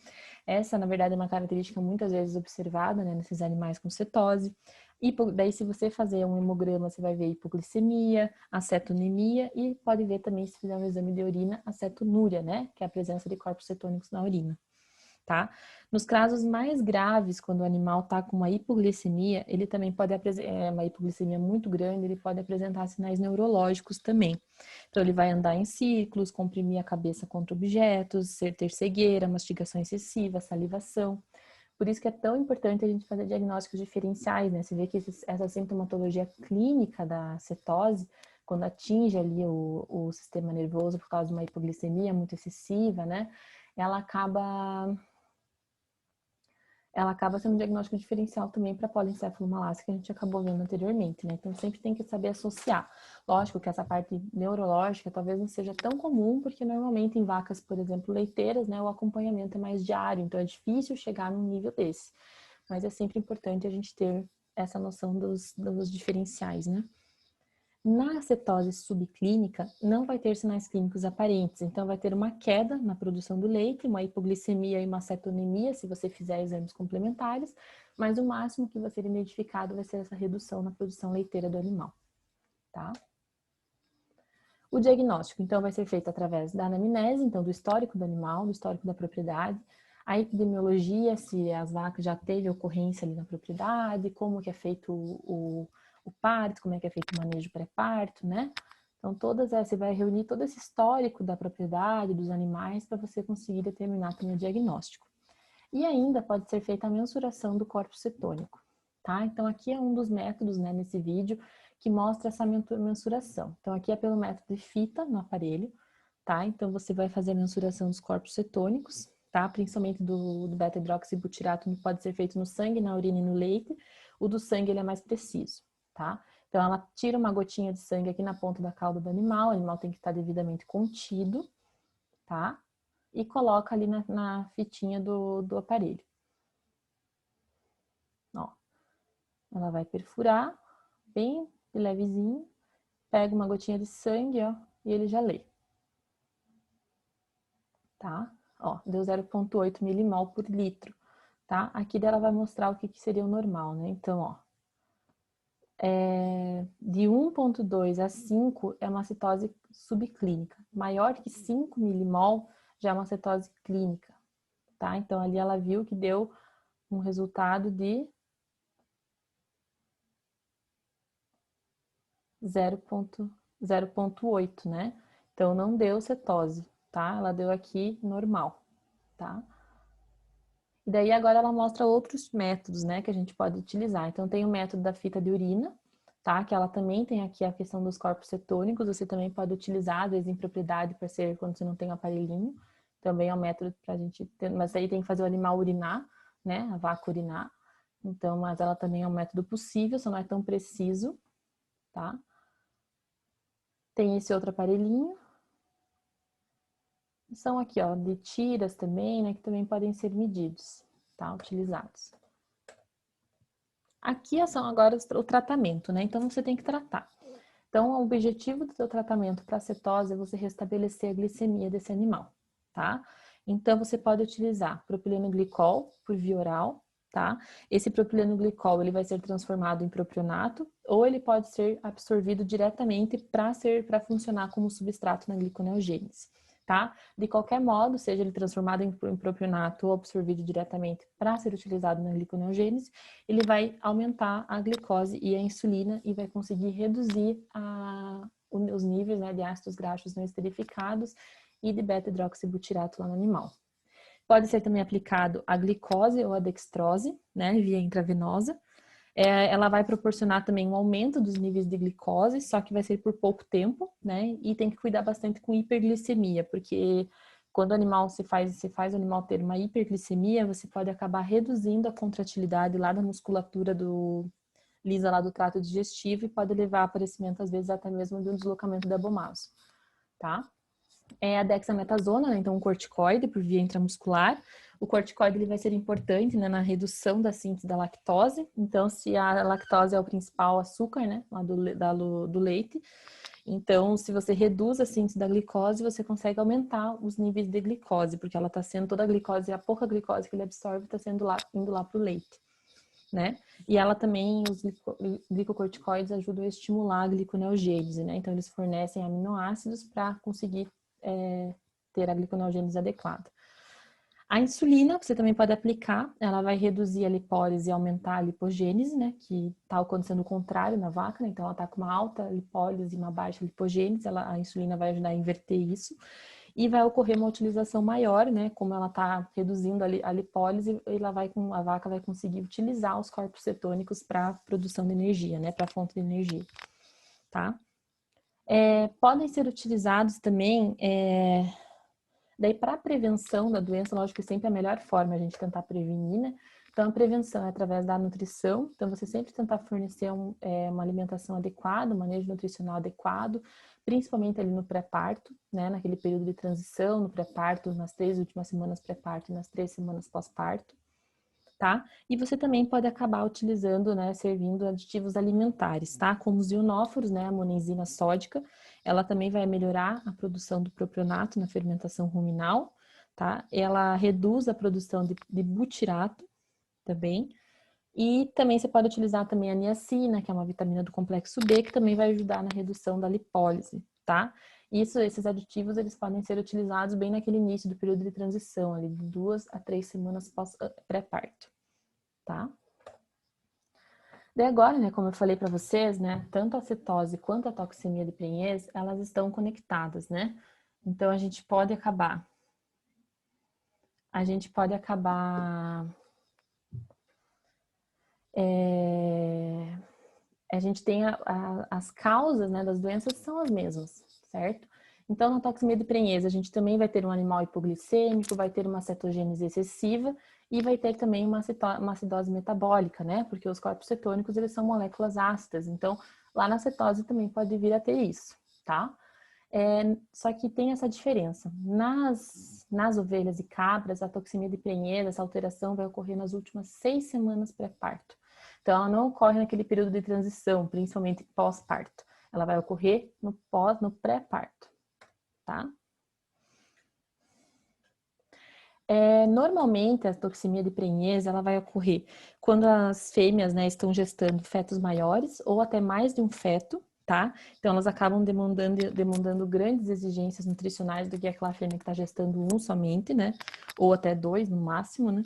Essa, na verdade, é uma característica muitas vezes observada, né, nesses animais com cetose. E daí, se você fazer um hemograma, você vai ver hipoglicemia, acetonemia e pode ver também, se fizer um exame de urina, acetonúria, né, que é a presença de corpos cetônicos na urina. Tá? Nos casos mais graves, quando o animal está com uma hipoglicemia, ele também pode apresentar uma hipoglicemia muito grande, ele pode apresentar sinais neurológicos também. Então, ele vai andar em círculos, comprimir a cabeça contra objetos, ter cegueira, mastigação excessiva, salivação. Por isso que é tão importante a gente fazer diagnósticos diferenciais, né? Você vê que essa sintomatologia clínica da cetose, quando atinge ali o sistema nervoso por causa de uma hipoglicemia muito excessiva, né? Ela acaba sendo um diagnóstico diferencial também para poliencefalomalácia, que a gente acabou vendo anteriormente, né? Então, sempre tem que saber associar. Lógico que essa parte neurológica talvez não seja tão comum, porque normalmente em vacas, por exemplo, leiteiras, né, o acompanhamento é mais diário, então é difícil chegar num nível desse. Mas é sempre importante a gente ter essa noção dos diferenciais, né? Na cetose subclínica, não vai ter sinais clínicos aparentes, então vai ter uma queda na produção do leite, uma hipoglicemia e uma cetonemia, se você fizer exames complementares, mas o máximo que vai ser identificado vai ser essa redução na produção leiteira do animal, tá? O diagnóstico, então, vai ser feito através da anamnese, então, do histórico do animal, do histórico da propriedade, a epidemiologia, se as vacas já teve ocorrência ali na propriedade, como que é feito o parto, como é que é feito o manejo pré-parto, né? Então, você vai reunir todo esse histórico da propriedade, dos animais, para você conseguir determinar também o diagnóstico. E ainda pode ser feita a mensuração do corpo cetônico, tá? Então, aqui é um dos métodos, né, nesse vídeo, que mostra essa mensuração. Então, aqui é pelo método de fita no aparelho, tá? Então, você vai fazer a mensuração dos corpos cetônicos, tá? Principalmente do beta-hidroxibutirato, que pode ser feito no sangue, na urina e no leite. O do sangue, ele é mais preciso, tá? Então, ela tira uma gotinha de sangue aqui na ponta da cauda do animal, o animal tem que estar devidamente contido, tá? E coloca ali na fitinha do aparelho. Ó, ela vai perfurar, bem de levezinho, pega uma gotinha de sangue, ó, e ele já lê. Tá? Ó, deu 0,8 milimol por litro, tá? Aqui dela vai mostrar o que seria o normal, né? Então, ó, de 1,2 a 5 é uma cetose subclínica. Maior que 5 milimol já é uma cetose clínica, tá? Então, ali ela viu que deu um resultado de 0,8, né? Então, não deu cetose, tá? Ela deu aqui normal, tá? E daí agora ela mostra outros métodos, né, que a gente pode utilizar. Então tem o método da fita de urina, tá? Que ela também tem aqui a questão dos corpos cetônicos, você também pode utilizar, às vezes em propriedade, para ser quando você não tem o aparelhinho. Também é um método para a gente ter, mas aí tem que fazer o animal urinar, né? A vaca urinar. Então, mas ela também é um método possível, só não é tão preciso, tá? Tem esse outro aparelhinho. São aqui, ó, de tiras também, né? Que também podem ser medidos, tá? Utilizados. Aqui são agora o tratamento, né? Então você tem que tratar. Então, o objetivo do seu tratamento para cetose é você restabelecer a glicemia desse animal, tá? Então, você pode utilizar propileno glicol por via oral, tá? Esse propileno glicol, ele vai ser transformado em propionato ou ele pode ser absorvido diretamente para funcionar como substrato na gliconeogênese, tá? De qualquer modo, seja ele transformado em propionato ou absorvido diretamente para ser utilizado na gliconeogênese, ele vai aumentar a glicose e a insulina e vai conseguir reduzir os níveis, né, de ácidos graxos não esterificados e de beta-hidroxibutirato lá no animal. Pode ser também aplicado a glicose ou a dextrose, né, via intravenosa. Ela vai proporcionar também um aumento dos níveis de glicose, só que vai ser por pouco tempo, né? E tem que cuidar bastante com hiperglicemia, porque Quando o animal se faz o animal ter uma hiperglicemia, você pode acabar reduzindo a contratilidade lá da musculatura lisa lá do trato digestivo e pode levar a aparecimento, às vezes, até mesmo de um deslocamento do abomaso, tá? É a dexametasona, né? Então um corticoide por via intramuscular. O corticoide ele vai ser importante, né, na redução da síntese da lactose. Então, se a lactose é o principal açúcar, né, lá do leite, então se você reduz a síntese da glicose, você consegue aumentar os níveis de glicose, porque ela está sendo toda a glicose, a pouca glicose que ele absorve está sendo indo lá para o leite, né? E ela também, os glicocorticoides ajudam a estimular a gliconeogênese, né? Então eles fornecem aminoácidos para conseguir ter a gliconeogênese adequada. A insulina, você também pode aplicar, ela vai reduzir a lipólise e aumentar a lipogênese, né? Que está acontecendo o contrário na vaca, né? Então ela está com uma alta lipólise e uma baixa lipogênese, a insulina vai ajudar a inverter isso. E vai ocorrer uma utilização maior, né? Como ela está reduzindo a lipólise, a vaca vai conseguir utilizar os corpos cetônicos para produção de energia, né? Para fonte de energia, tá? Podem ser utilizados também, daí para a prevenção da doença, lógico que sempre é a melhor forma a gente tentar prevenir, né? Então a prevenção é através da nutrição, então você sempre tentar fornecer uma alimentação adequada, um manejo nutricional adequado, principalmente ali no pré-parto, né? Naquele período de transição, no pré-parto, nas 3 últimas semanas pré-parto e nas 3 semanas pós-parto. Tá? E você também pode acabar utilizando, né, servindo aditivos alimentares, tá? Como os ionóforos, né, a monenzima sódica, ela também vai melhorar a produção do propionato na fermentação ruminal, tá? Ela reduz a produção de butirato também. E também você pode utilizar também a niacina, que é uma vitamina do complexo B, que também vai ajudar na redução da lipólise, tá? Esses aditivos, eles podem ser utilizados bem naquele início do período de transição, ali de 2 a 3 semanas pré-parto, tá? Daí agora, né, como eu falei para vocês, né, tanto a cetose quanto a toxemia de Prenhez, elas estão conectadas, né? Então a gente pode acabar a gente tem as causas, né, das doenças são as mesmas, certo? Então, na toxemia de Prenhez, a gente também vai ter um animal hipoglicêmico, vai ter uma cetogênese excessiva e vai ter também uma acidose metabólica, né? Porque os corpos cetônicos, eles são moléculas ácidas. Então, lá na cetose também pode vir a ter isso, tá? Só que tem essa diferença. Nas ovelhas e cabras, a toxemia de Prenhez, essa alteração vai ocorrer nas últimas 6 semanas pré-parto. Então, ela não ocorre naquele período de transição, principalmente pós-parto. Ela vai ocorrer no pré-parto, tá? Normalmente, a toxemia de Prenhez, ela vai ocorrer quando as fêmeas, né, estão gestando fetos maiores ou até mais de um feto, tá? Então, elas acabam demandando grandes exigências nutricionais do que aquela fêmea que está gestando um somente, né? Ou até 2 no máximo, né?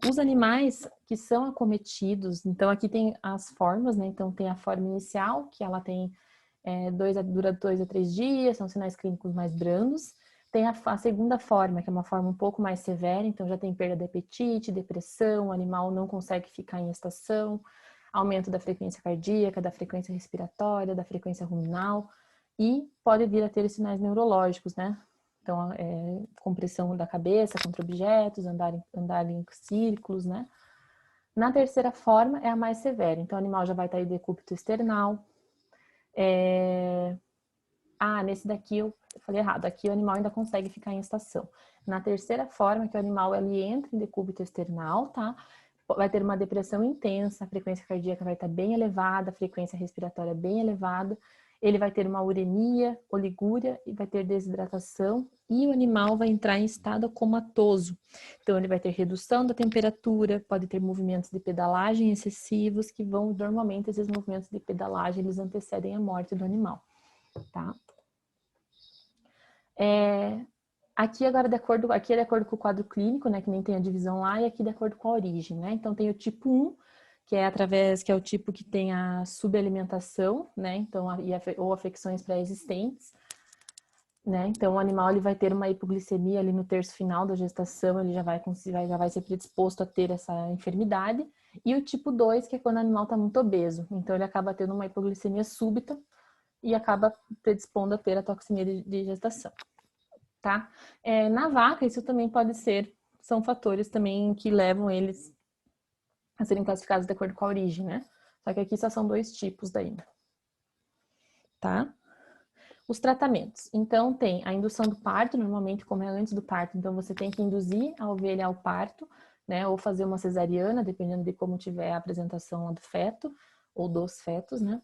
Os animais que são acometidos, então aqui tem as formas, né? Então tem a forma inicial, que ela tem dura 2 a 3 dias, são sinais clínicos mais brandos. Tem a segunda forma, que é uma forma um pouco mais severa, então já tem perda de apetite, depressão, o animal não consegue ficar em estação, aumento da frequência cardíaca, da frequência respiratória, da frequência ruminal, e pode vir a ter sinais neurológicos, né? Então, compressão da cabeça contra objetos, andar em círculos, né? Na terceira forma é a mais severa. Então, o animal já vai estar em decúbito external. Nesse daqui eu falei errado. Aqui o animal ainda consegue ficar em estação. Na terceira forma, que o animal ele entra em decúbito external, tá? Vai ter uma depressão intensa, a frequência cardíaca vai estar bem elevada, a frequência respiratória bem elevada. Ele vai ter uma uremia, oligúria e vai ter desidratação e o animal vai entrar em estado comatoso. Então ele vai ter redução da temperatura, pode ter movimentos de pedalagem excessivos que normalmente esses movimentos de pedalagem eles antecedem a morte do animal, tá? Aqui agora aqui é de acordo com o quadro clínico, né, que nem tem a divisão lá, e aqui de acordo com a origem, né? Então tem o tipo 1, que é o tipo que tem a subalimentação, né? Então ou afecções pré-existentes, né? Então o animal ele vai ter uma hipoglicemia ali no terço final da gestação, ele já vai ser predisposto a ter essa enfermidade. E o tipo 2, que é quando o animal está muito obeso, então ele acaba tendo uma hipoglicemia súbita e acaba predispondo a ter a toxemia de gestação. tá? Na vaca, isso também pode ser, são fatores também que levam eles a serem classificados de acordo com a origem, né? Só que aqui só são 2 tipos daí, tá? Os tratamentos. Então, tem a indução do parto, normalmente como é antes do parto, então você tem que induzir a ovelha ao parto, né? Ou fazer uma cesariana, dependendo de como tiver a apresentação lá do feto, ou dos fetos, né?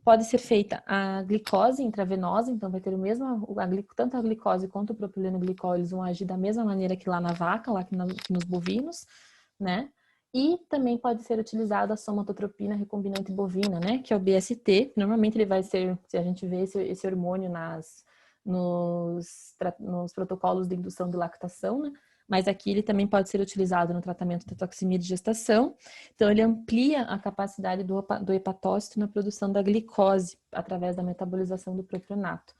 Pode ser feita a glicose intravenosa, então vai ter o mesmo, tanto a glicose quanto o propileno glicol, eles vão agir da mesma maneira que lá na vaca, lá que nos bovinos, né? E também pode ser utilizada a somatotropina recombinante bovina, né? Que é o BST. Normalmente ele vai ser, se a gente vê esse hormônio nos protocolos de indução de lactação, né? Mas aqui ele também pode ser utilizado no tratamento da toxemia de gestação. Então, ele amplia a capacidade do hepatócito na produção da glicose através da metabolização do propionato,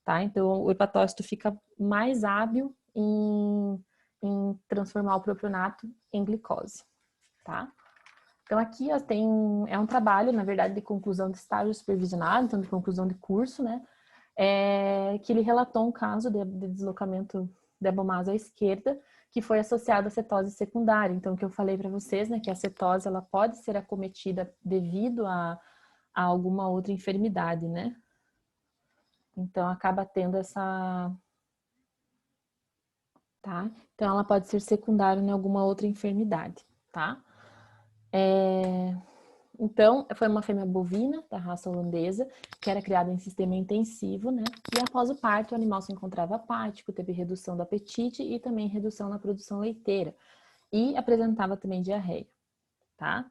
tá? Então, o hepatócito fica mais hábil em transformar o propionato em glicose, tá? Então, aqui ó, é um trabalho, na verdade, de conclusão de estágio supervisionado, então de conclusão de curso, né? Que ele relatou um caso de deslocamento da hebomase à esquerda, que foi associado à cetose secundária. Então, o que eu falei para vocês, né, que a cetose ela pode ser acometida devido a alguma outra enfermidade, né? Então, acaba tendo essa... Tá? Então, ela pode ser secundária em alguma outra enfermidade, tá? Então, foi uma fêmea bovina da raça holandesa, que era criada em sistema intensivo, né? E após o parto, o animal se encontrava apático, teve redução do apetite e também redução na produção leiteira. E apresentava também diarreia, tá?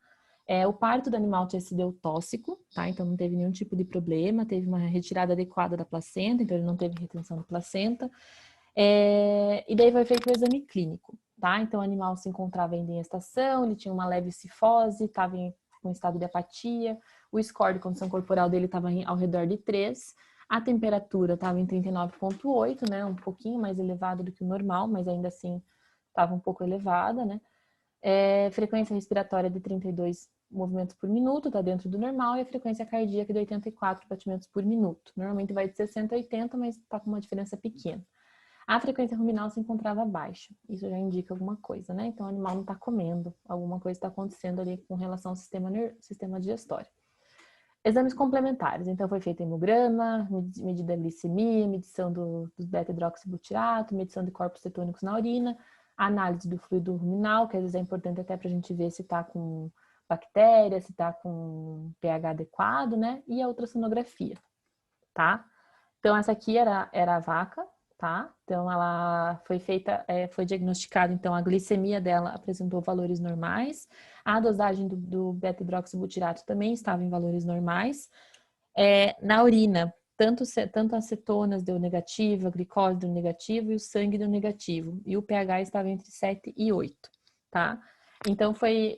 O parto do animal tinha sido eutóxico, tá? Então não teve nenhum tipo de problema, teve uma retirada adequada da placenta, então ele não teve retenção de placenta. E daí foi feito o exame clínico, tá? Então o animal se encontrava ainda em gestação, ele tinha uma leve cifose, estava em um estado de apatia, o score de condição corporal dele estava ao redor de 3, a temperatura estava em 39,8, né? Um pouquinho mais elevado do que o normal, mas ainda assim estava um pouco elevada, né? Frequência respiratória de 32 movimentos por minuto, está dentro do normal, e a frequência cardíaca de 84 batimentos por minuto. Normalmente vai de 60 a 80, mas está com uma diferença pequena. A frequência ruminal se encontrava baixa. Isso já indica alguma coisa, né? Então, o animal não está comendo. Alguma coisa está acontecendo ali com relação ao sistema digestório. Exames complementares. Então, foi feito hemograma, medida de glicemia, medição do beta-hidroxibutirato, medição de corpos cetônicos na urina, análise do fluido ruminal, que às vezes é importante até para a gente ver se está com bactéria, se está com pH adequado, né? E a ultrassonografia, tá? Então, essa aqui era a vaca, tá? Então, ela foi feita, foi diagnosticada, então, a glicemia dela apresentou valores normais, a dosagem do beta-hidroxibutirato também estava em valores normais. Na urina, tanto as cetonas deu negativo, a glicose deu negativo e o sangue deu negativo. E o pH estava entre 7 e 8, tá? Então, foi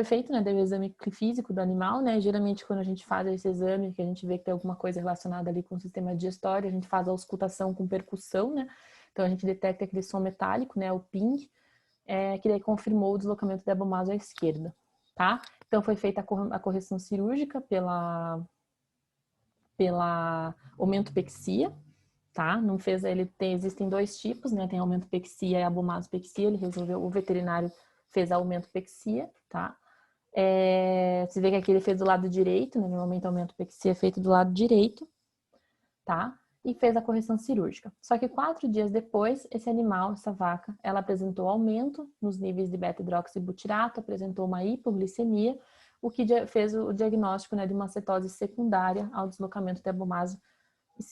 feito, né, o exame físico do animal, né? Geralmente, quando a gente faz esse exame, que a gente vê que tem alguma coisa relacionada ali com o sistema digestório, a gente faz a auscultação com percussão, né? Então, a gente detecta aquele som metálico, né, o ping, que daí confirmou o deslocamento da hebomase à esquerda, tá? Então, foi feita a correção cirúrgica pela aumentopexia, tá? Não fez, existem 2 tipos, né? Tem a aumentopexia e a abomasopexia. Ele resolveu, o veterinário fez a aumentopexia, tá? Você vê que aqui ele fez do lado direito, né? Normalmente a aumentopexia é feita do lado direito, tá? E fez a correção cirúrgica. Só que 4 dias depois, esse animal, essa vaca, ela apresentou aumento nos níveis de beta-hidroxibutirato, apresentou uma hipoglicemia, o que fez o diagnóstico, né, de uma cetose secundária ao deslocamento da hebomase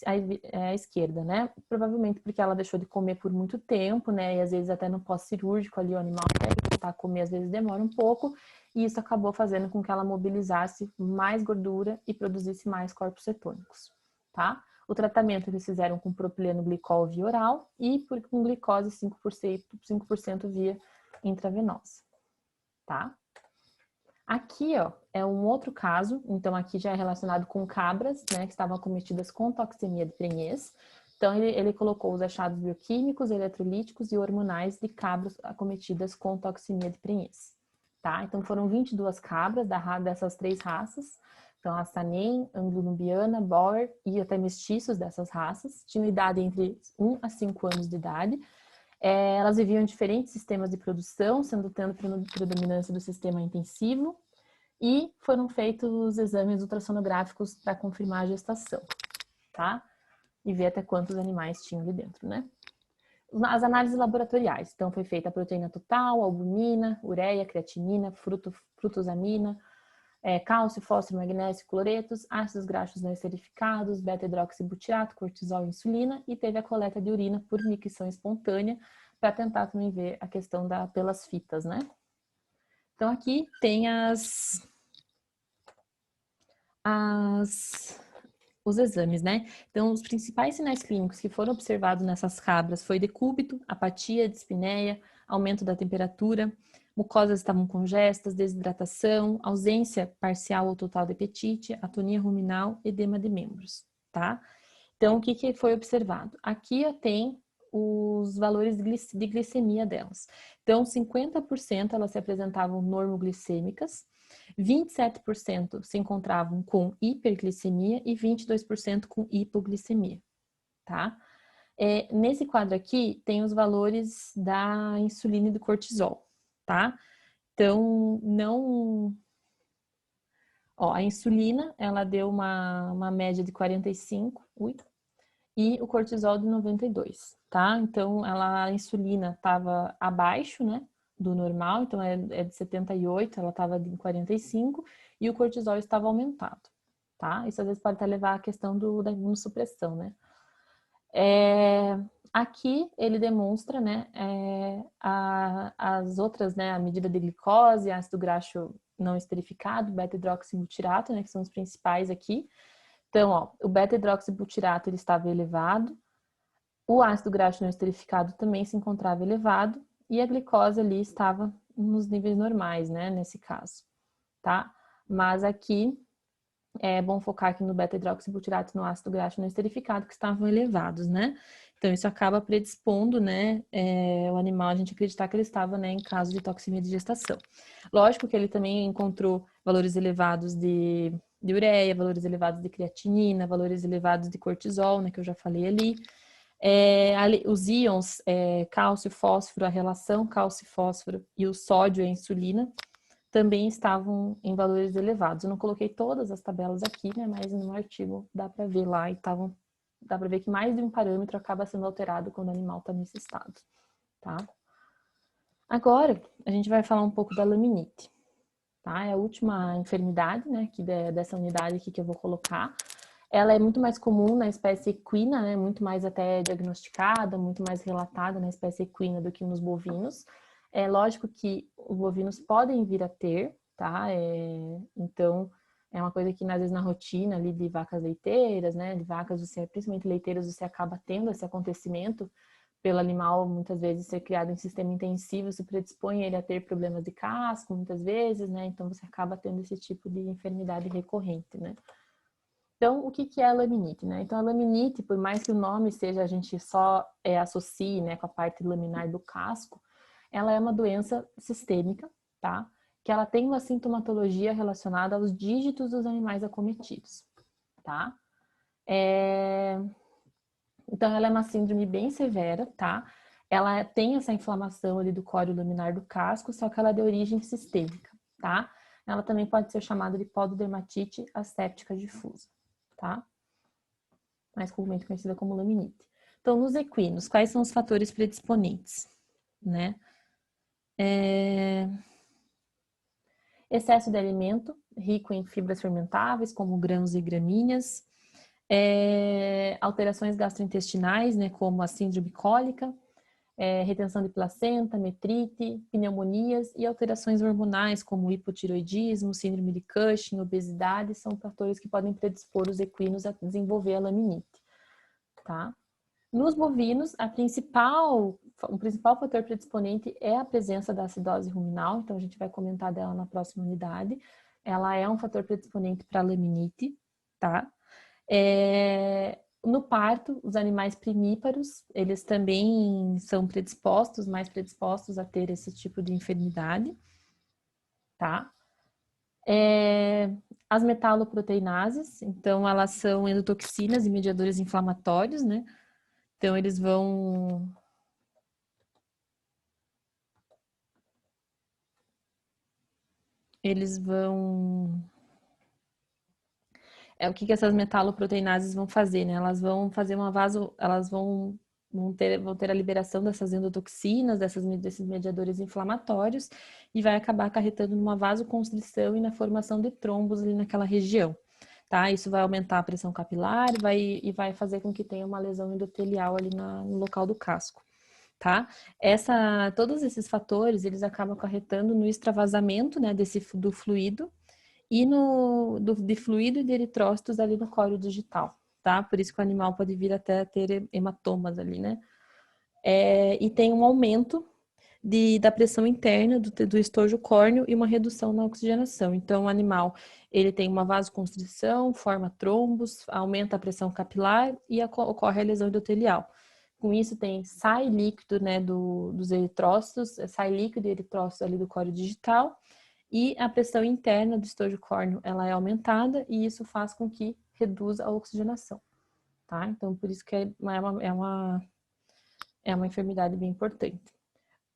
à esquerda, né? Provavelmente porque ela deixou de comer por muito tempo, né? E às vezes até no pós-cirúrgico ali o animal até voltar a comer, às vezes demora um pouco, e isso acabou fazendo com que ela mobilizasse mais gordura e produzisse mais corpos cetônicos, tá? O tratamento eles fizeram com propileno glicol via oral e com glicose 5% via intravenosa, tá? Aqui, ó, é um outro caso, então aqui já é relacionado com cabras, né, que estavam acometidas com toxemia de prenhez. Então, ele colocou os achados bioquímicos, eletrolíticos e hormonais de cabras acometidas com toxemia de prenhez, tá? Então, foram 22 cabras dessas 3 raças, Então, a Saanen, Anglo-Nubiana, Boer e até mestiços dessas raças tinham idade entre 1 a 5 anos de idade. Elas viviam em diferentes sistemas de produção, sendo tendo predominância do sistema intensivo, e foram feitos exames ultrassonográficos para confirmar a gestação, tá? E ver até quantos animais tinham ali dentro, né? As análises laboratoriais. Então, foi feita a proteína total, albumina, ureia, creatinina, frutosamina, cálcio, fósforo, magnésio, cloretos, ácidos graxos não esterificados, beta-hidroxibutirato, cortisol e insulina, e teve a coleta de urina por micção espontânea, para tentar também ver a questão pelas fitas, né? Então, aqui tem os exames, né? Então, os principais sinais clínicos que foram observados nessas cabras foi decúbito, apatia, dispneia, aumento da temperatura, mucosas estavam congestas, desidratação, ausência parcial ou total de apetite, atonia ruminal, edema de membros, tá? Então, o que foi observado? Aqui tem os valores de glicemia delas. Então, 50% elas se apresentavam normoglicêmicas, 27% se encontravam com hiperglicemia e 22% com hipoglicemia, tá? Nesse quadro aqui, tem os valores da insulina e do cortisol, tá? Então, não... Ó, a insulina, ela deu uma média de 45, e o cortisol de 92, tá? Então, a insulina estava abaixo, né, do normal, então é de 78, ela estava em 45, e o cortisol estava aumentado, tá? Isso às vezes pode até levar à questão da imunossupressão, né? Aqui ele demonstra, né, as outras, né, a medida de glicose, ácido graxo não esterificado, beta-hidroxibutirato, né, que são os principais aqui. Então, ó, o beta-hidroxibutirato ele estava elevado, o ácido graxo não esterificado também se encontrava elevado e a glicose ali estava nos níveis normais, né, nesse caso, tá? Mas aqui é bom focar aqui no beta-hidroxibutirato e no ácido graxo não esterificado que estavam elevados, né? Então, isso acaba predispondo, né, o animal a gente acreditar que ele estava, né, em caso de toxemia de gestação. Lógico que ele também encontrou valores elevados de ureia, valores elevados de creatinina, valores elevados de cortisol, né, que eu já falei ali. Os íons, cálcio, fósforo, a relação cálcio-fósforo e o sódio e a insulina também estavam em valores elevados. Eu não coloquei todas as tabelas aqui, né, mas no artigo dá para ver lá, dá para ver que mais de um parâmetro acaba sendo alterado quando o animal está nesse estado, tá? Agora, a gente vai falar um pouco da laminite, tá? É a última enfermidade, né, dessa unidade aqui que eu vou colocar. Ela é muito mais comum na espécie equina, né, muito mais até diagnosticada, muito mais relatada na espécie equina do que nos bovinos. É lógico que os bovinos podem vir a ter, tá? Então, é uma coisa que às vezes na rotina ali de vacas leiteiras, né, de vacas, principalmente leiteiras, você acaba tendo esse acontecimento pelo animal muitas vezes ser criado em sistema intensivo, se predispõe ele a ter problemas de casco muitas vezes, né? Então você acaba tendo esse tipo de enfermidade recorrente, né? Então, o que é a laminite, né? Então, a laminite, por mais que o nome seja, a gente só associe, né, com a parte laminar do casco, ela é uma doença sistêmica, tá? Que ela tem uma sintomatologia relacionada aos dígitos dos animais acometidos, tá? Então, ela é uma síndrome bem severa, tá? Ela tem essa inflamação ali do córeo laminar do casco, só que ela é de origem sistêmica, tá? Ela também pode ser chamada de pododermatite asséptica difusa, tá? Mais comumente conhecida como laminite. Então, nos equinos, quais são os fatores predisponentes, né? Excesso de alimento rico em fibras fermentáveis, como grãos e gramíneas, alterações gastrointestinais, né, como a síndrome cólica, retenção de placenta, metrite, pneumonias e alterações hormonais, como hipotiroidismo, síndrome de Cushing, obesidade, são fatores que podem predispor os equinos a desenvolver a laminite, tá? Nos bovinos, o principal fator predisponente é a presença da acidose ruminal, então a gente vai comentar dela na próxima unidade. Ela é um fator predisponente para a laminite, tá? No parto, os animais primíparos, eles também são mais predispostos a ter esse tipo de enfermidade, tá? As metaloproteinases, então elas são endotoxinas e mediadores inflamatórios, né? Então eles vão o que essas metaloproteinases vão fazer, né? Elas vão fazer elas vão ter a liberação dessas endotoxinas, desses mediadores inflamatórios e vai acabar acarretando numa vasoconstrição e na formação de trombos ali naquela região, tá? Isso vai aumentar a pressão capilar e vai fazer com que tenha uma lesão endotelial ali no local do casco, tá? Todos esses fatores, eles acabam acarretando no extravasamento, né, do fluido e de fluido e de eritrócitos ali no córeo digital, tá? Por isso que o animal pode vir até a ter hematomas ali, né? E tem um aumento da pressão interna do estojo córneo e uma redução na oxigenação. Então, o animal, ele tem uma vasoconstrição, forma trombos, aumenta a pressão capilar e ocorre a lesão endotelial. Com isso, sai líquido, né, dos eritrócitos, sai líquido e eritrócitos ali do córeo digital, e a pressão interna do estojo córneo ela é aumentada e isso faz com que reduza a oxigenação, tá? Então, por isso que é uma enfermidade bem importante.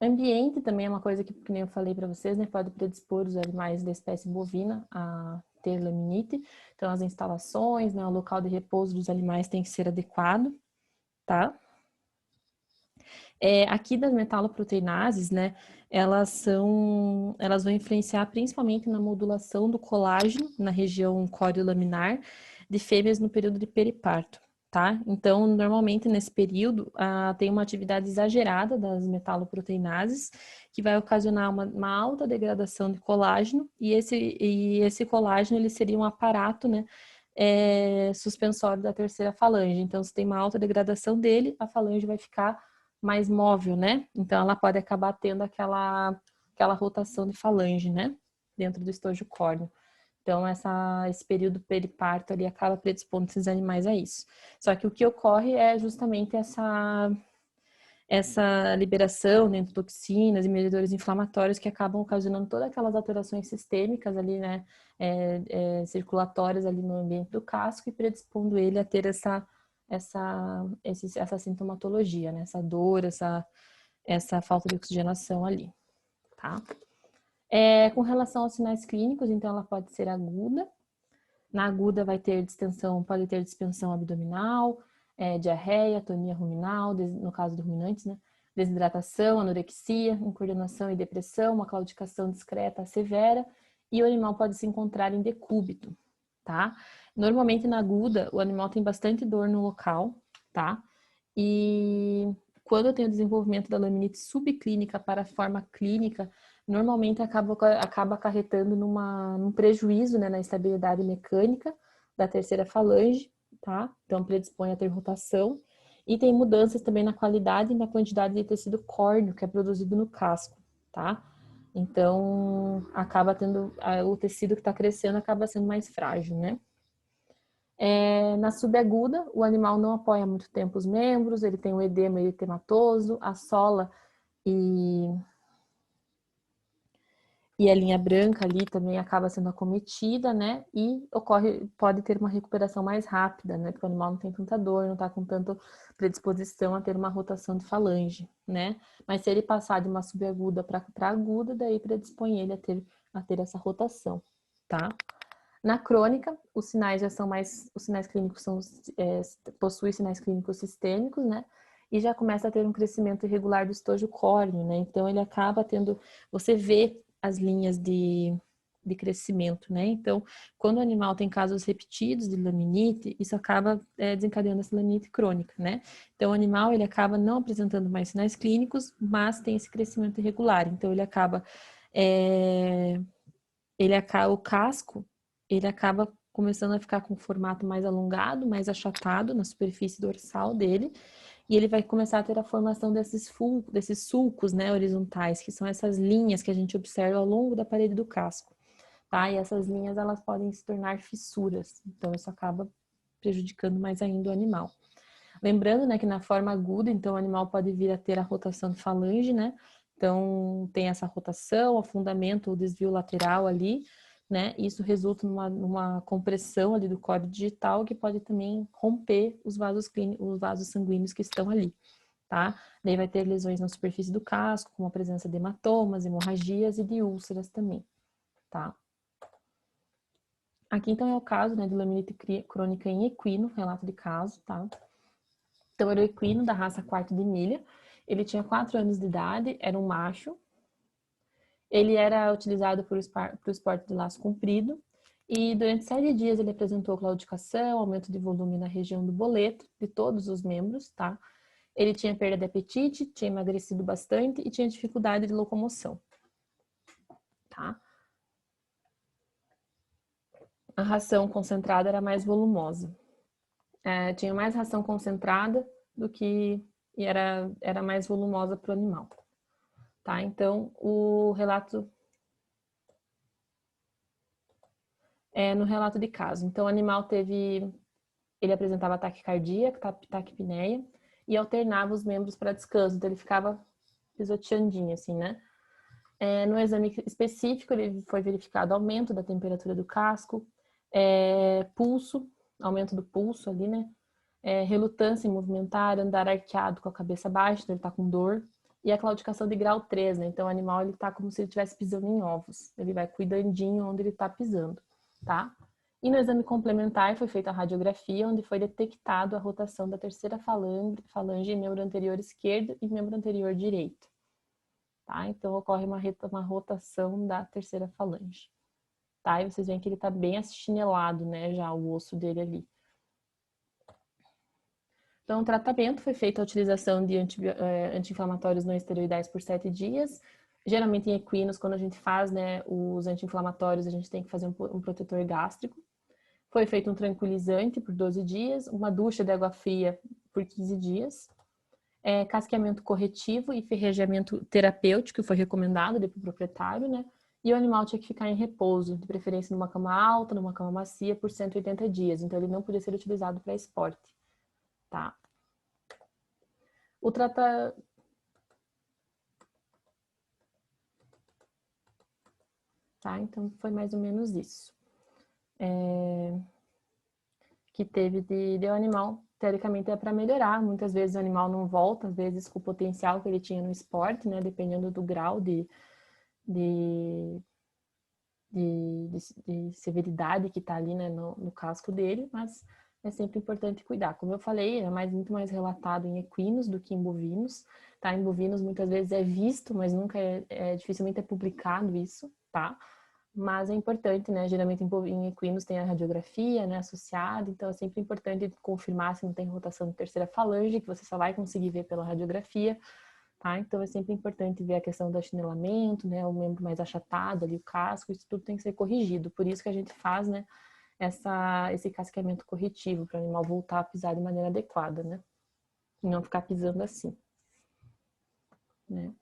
Ambiente também é uma coisa que nem eu falei para vocês, né? Pode predispor os animais da espécie bovina a ter laminite. Então, as instalações, né? O local de repouso dos animais tem que ser adequado, tá? Aqui das metaloproteinases, né, elas vão influenciar principalmente na modulação do colágeno na região córeo-laminar de fêmeas no período de periparto, tá? Então, normalmente nesse período tem uma atividade exagerada das metaloproteinases que vai ocasionar uma alta degradação de colágeno e esse colágeno ele seria um aparato, né, suspensório da terceira falange. Então, se tem uma alta degradação dele, a falange vai ficar mais móvel, né? Então ela pode acabar tendo aquela rotação de falange, né? Dentro do estojo córneo. Então esse período periparto ali acaba predispondo esses animais a isso. Só que o que ocorre é justamente essa liberação de endotoxinas e mediadores inflamatórios que acabam ocasionando todas aquelas alterações sistêmicas ali, né? Circulatórias ali no ambiente do casco e predispondo ele a ter essa sintomatologia, né? Essa dor, essa falta de oxigenação ali, tá? Com relação aos sinais clínicos, então ela pode ser aguda. Na aguda pode ter distensão abdominal, diarreia, atonia ruminal, no caso de ruminantes, né? Desidratação, anorexia, incoordenação e depressão, uma claudicação discreta severa, e o animal pode se encontrar em decúbito, tá? Normalmente na aguda, o animal tem bastante dor no local, tá? E quando tem o desenvolvimento da laminite subclínica para a forma clínica, normalmente acaba acarretando num prejuízo, né, na estabilidade mecânica da terceira falange, tá? Então predispõe a ter rotação. E tem mudanças também na qualidade e na quantidade de tecido córneo que é produzido no casco, tá? Então, acaba tendo o tecido que está crescendo acaba sendo mais frágil, né? Na subaguda, o animal não apoia muito tempo os membros, ele tem um edema eritematoso, a sola e a linha branca ali também acaba sendo acometida, né? E pode ter uma recuperação mais rápida, né? Porque o animal não tem tanta dor, não está com tanta predisposição a ter uma rotação de falange, né? Mas se ele passar de uma subaguda para aguda, daí predispõe ele a ter essa rotação, tá? Na crônica, os sinais clínicos possuem sinais clínicos sistêmicos, né? E já começa a ter um crescimento irregular do estojo córneo, né? Então ele acaba você vê as linhas de crescimento, né? Então, quando o animal tem casos repetidos de laminite, isso acaba desencadeando essa laminite crônica, né? Então, o animal, ele acaba não apresentando mais sinais clínicos, mas tem esse crescimento irregular. Então, o casco, ele acaba começando a ficar com um formato mais alongado, mais achatado na superfície dorsal dele, e ele vai começar a ter a formação desses sulcos, né, horizontais, que são essas linhas que a gente observa ao longo da parede do casco, tá? E essas linhas, elas podem se tornar fissuras, então isso acaba prejudicando mais ainda o animal. Lembrando, né, que na forma aguda, então o animal pode vir a ter a rotação de falange, né? Então tem essa rotação, afundamento ou desvio lateral ali né? Isso resulta numa compressão ali do core digital que pode também romper os vasos sanguíneos que estão ali, tá? Daí vai ter lesões na superfície do casco, com a presença de hematomas, hemorragias e de úlceras também, tá? Aqui, então, é o caso, né, de laminite crônica em equino, relato de caso, tá? Então, era o equino da raça quarto de milha. Ele tinha 4 anos de idade, era um macho. Ele era utilizado para o esporte de laço comprido. E durante 7 dias ele apresentou claudicação, aumento de volume na região do boleto, de todos os membros, tá? Ele tinha perda de apetite, tinha emagrecido bastante e tinha dificuldade de locomoção, tá? A ração concentrada era mais volumosa. Tinha mais ração concentrada do que... e era mais volumosa para o animal, tá? Então, o relato... no relato de caso. Então, o animal ele apresentava ataque cardíaco, taquipneia, e alternava os membros para descanso. Então, ele ficava pisoteandinho, assim, né? No exame específico, ele foi verificado aumento da temperatura do casco, pulso, aumento do pulso ali, né? Relutância em movimentar, andar arqueado com a cabeça baixa, então ele tá com dor. E a claudicação de grau 3, né? Então, o animal, ele tá como se ele estivesse pisando em ovos. Ele vai cuidandinho onde ele tá pisando, tá? E no exame complementar foi feita a radiografia, onde foi detectado a rotação da terceira falange em membro anterior esquerdo e membro anterior direito. Tá? Então, ocorre uma rotação da terceira falange. Tá? E vocês veem que ele está bem achinelado, né? Já o osso dele ali. Então, o tratamento foi feito a utilização de anti-inflamatórios não esteroidais por 7 dias. Geralmente em equinos, quando a gente faz, né, os anti-inflamatórios, a gente tem que fazer um protetor gástrico. Foi feito um tranquilizante por 12 dias, uma ducha de água fria por 15 dias. Casqueamento corretivo e ferrejamento terapêutico foi recomendado para o proprietário, né? E o animal tinha que ficar em repouso, de preferência numa cama alta, numa cama macia, por 180 dias. Então, ele não podia ser utilizado para esporte, tá? O trata... Tá? Então, foi mais ou menos isso. Que teve de o animal, teoricamente, é para melhorar. Muitas vezes o animal não volta, às vezes com o potencial que ele tinha no esporte, né? Dependendo do grau de severidade que está ali, né, no casco dele, mas é sempre importante cuidar. Como eu falei, muito mais relatado em equinos do que em bovinos, tá? Em bovinos muitas vezes é visto, mas nunca dificilmente é publicado isso, tá? Mas é importante, né? Geralmente em equinos tem a radiografia, né, associada, então é sempre importante confirmar se não tem rotação de terceira falange, que você só vai conseguir ver pela radiografia, tá? Então é sempre importante ver a questão do achinelamento, né, o membro mais achatado ali, o casco, isso tudo tem que ser corrigido. Por isso que a gente faz, né, esse casqueamento corretivo para o animal voltar a pisar de maneira adequada, né? E não ficar pisando assim, né?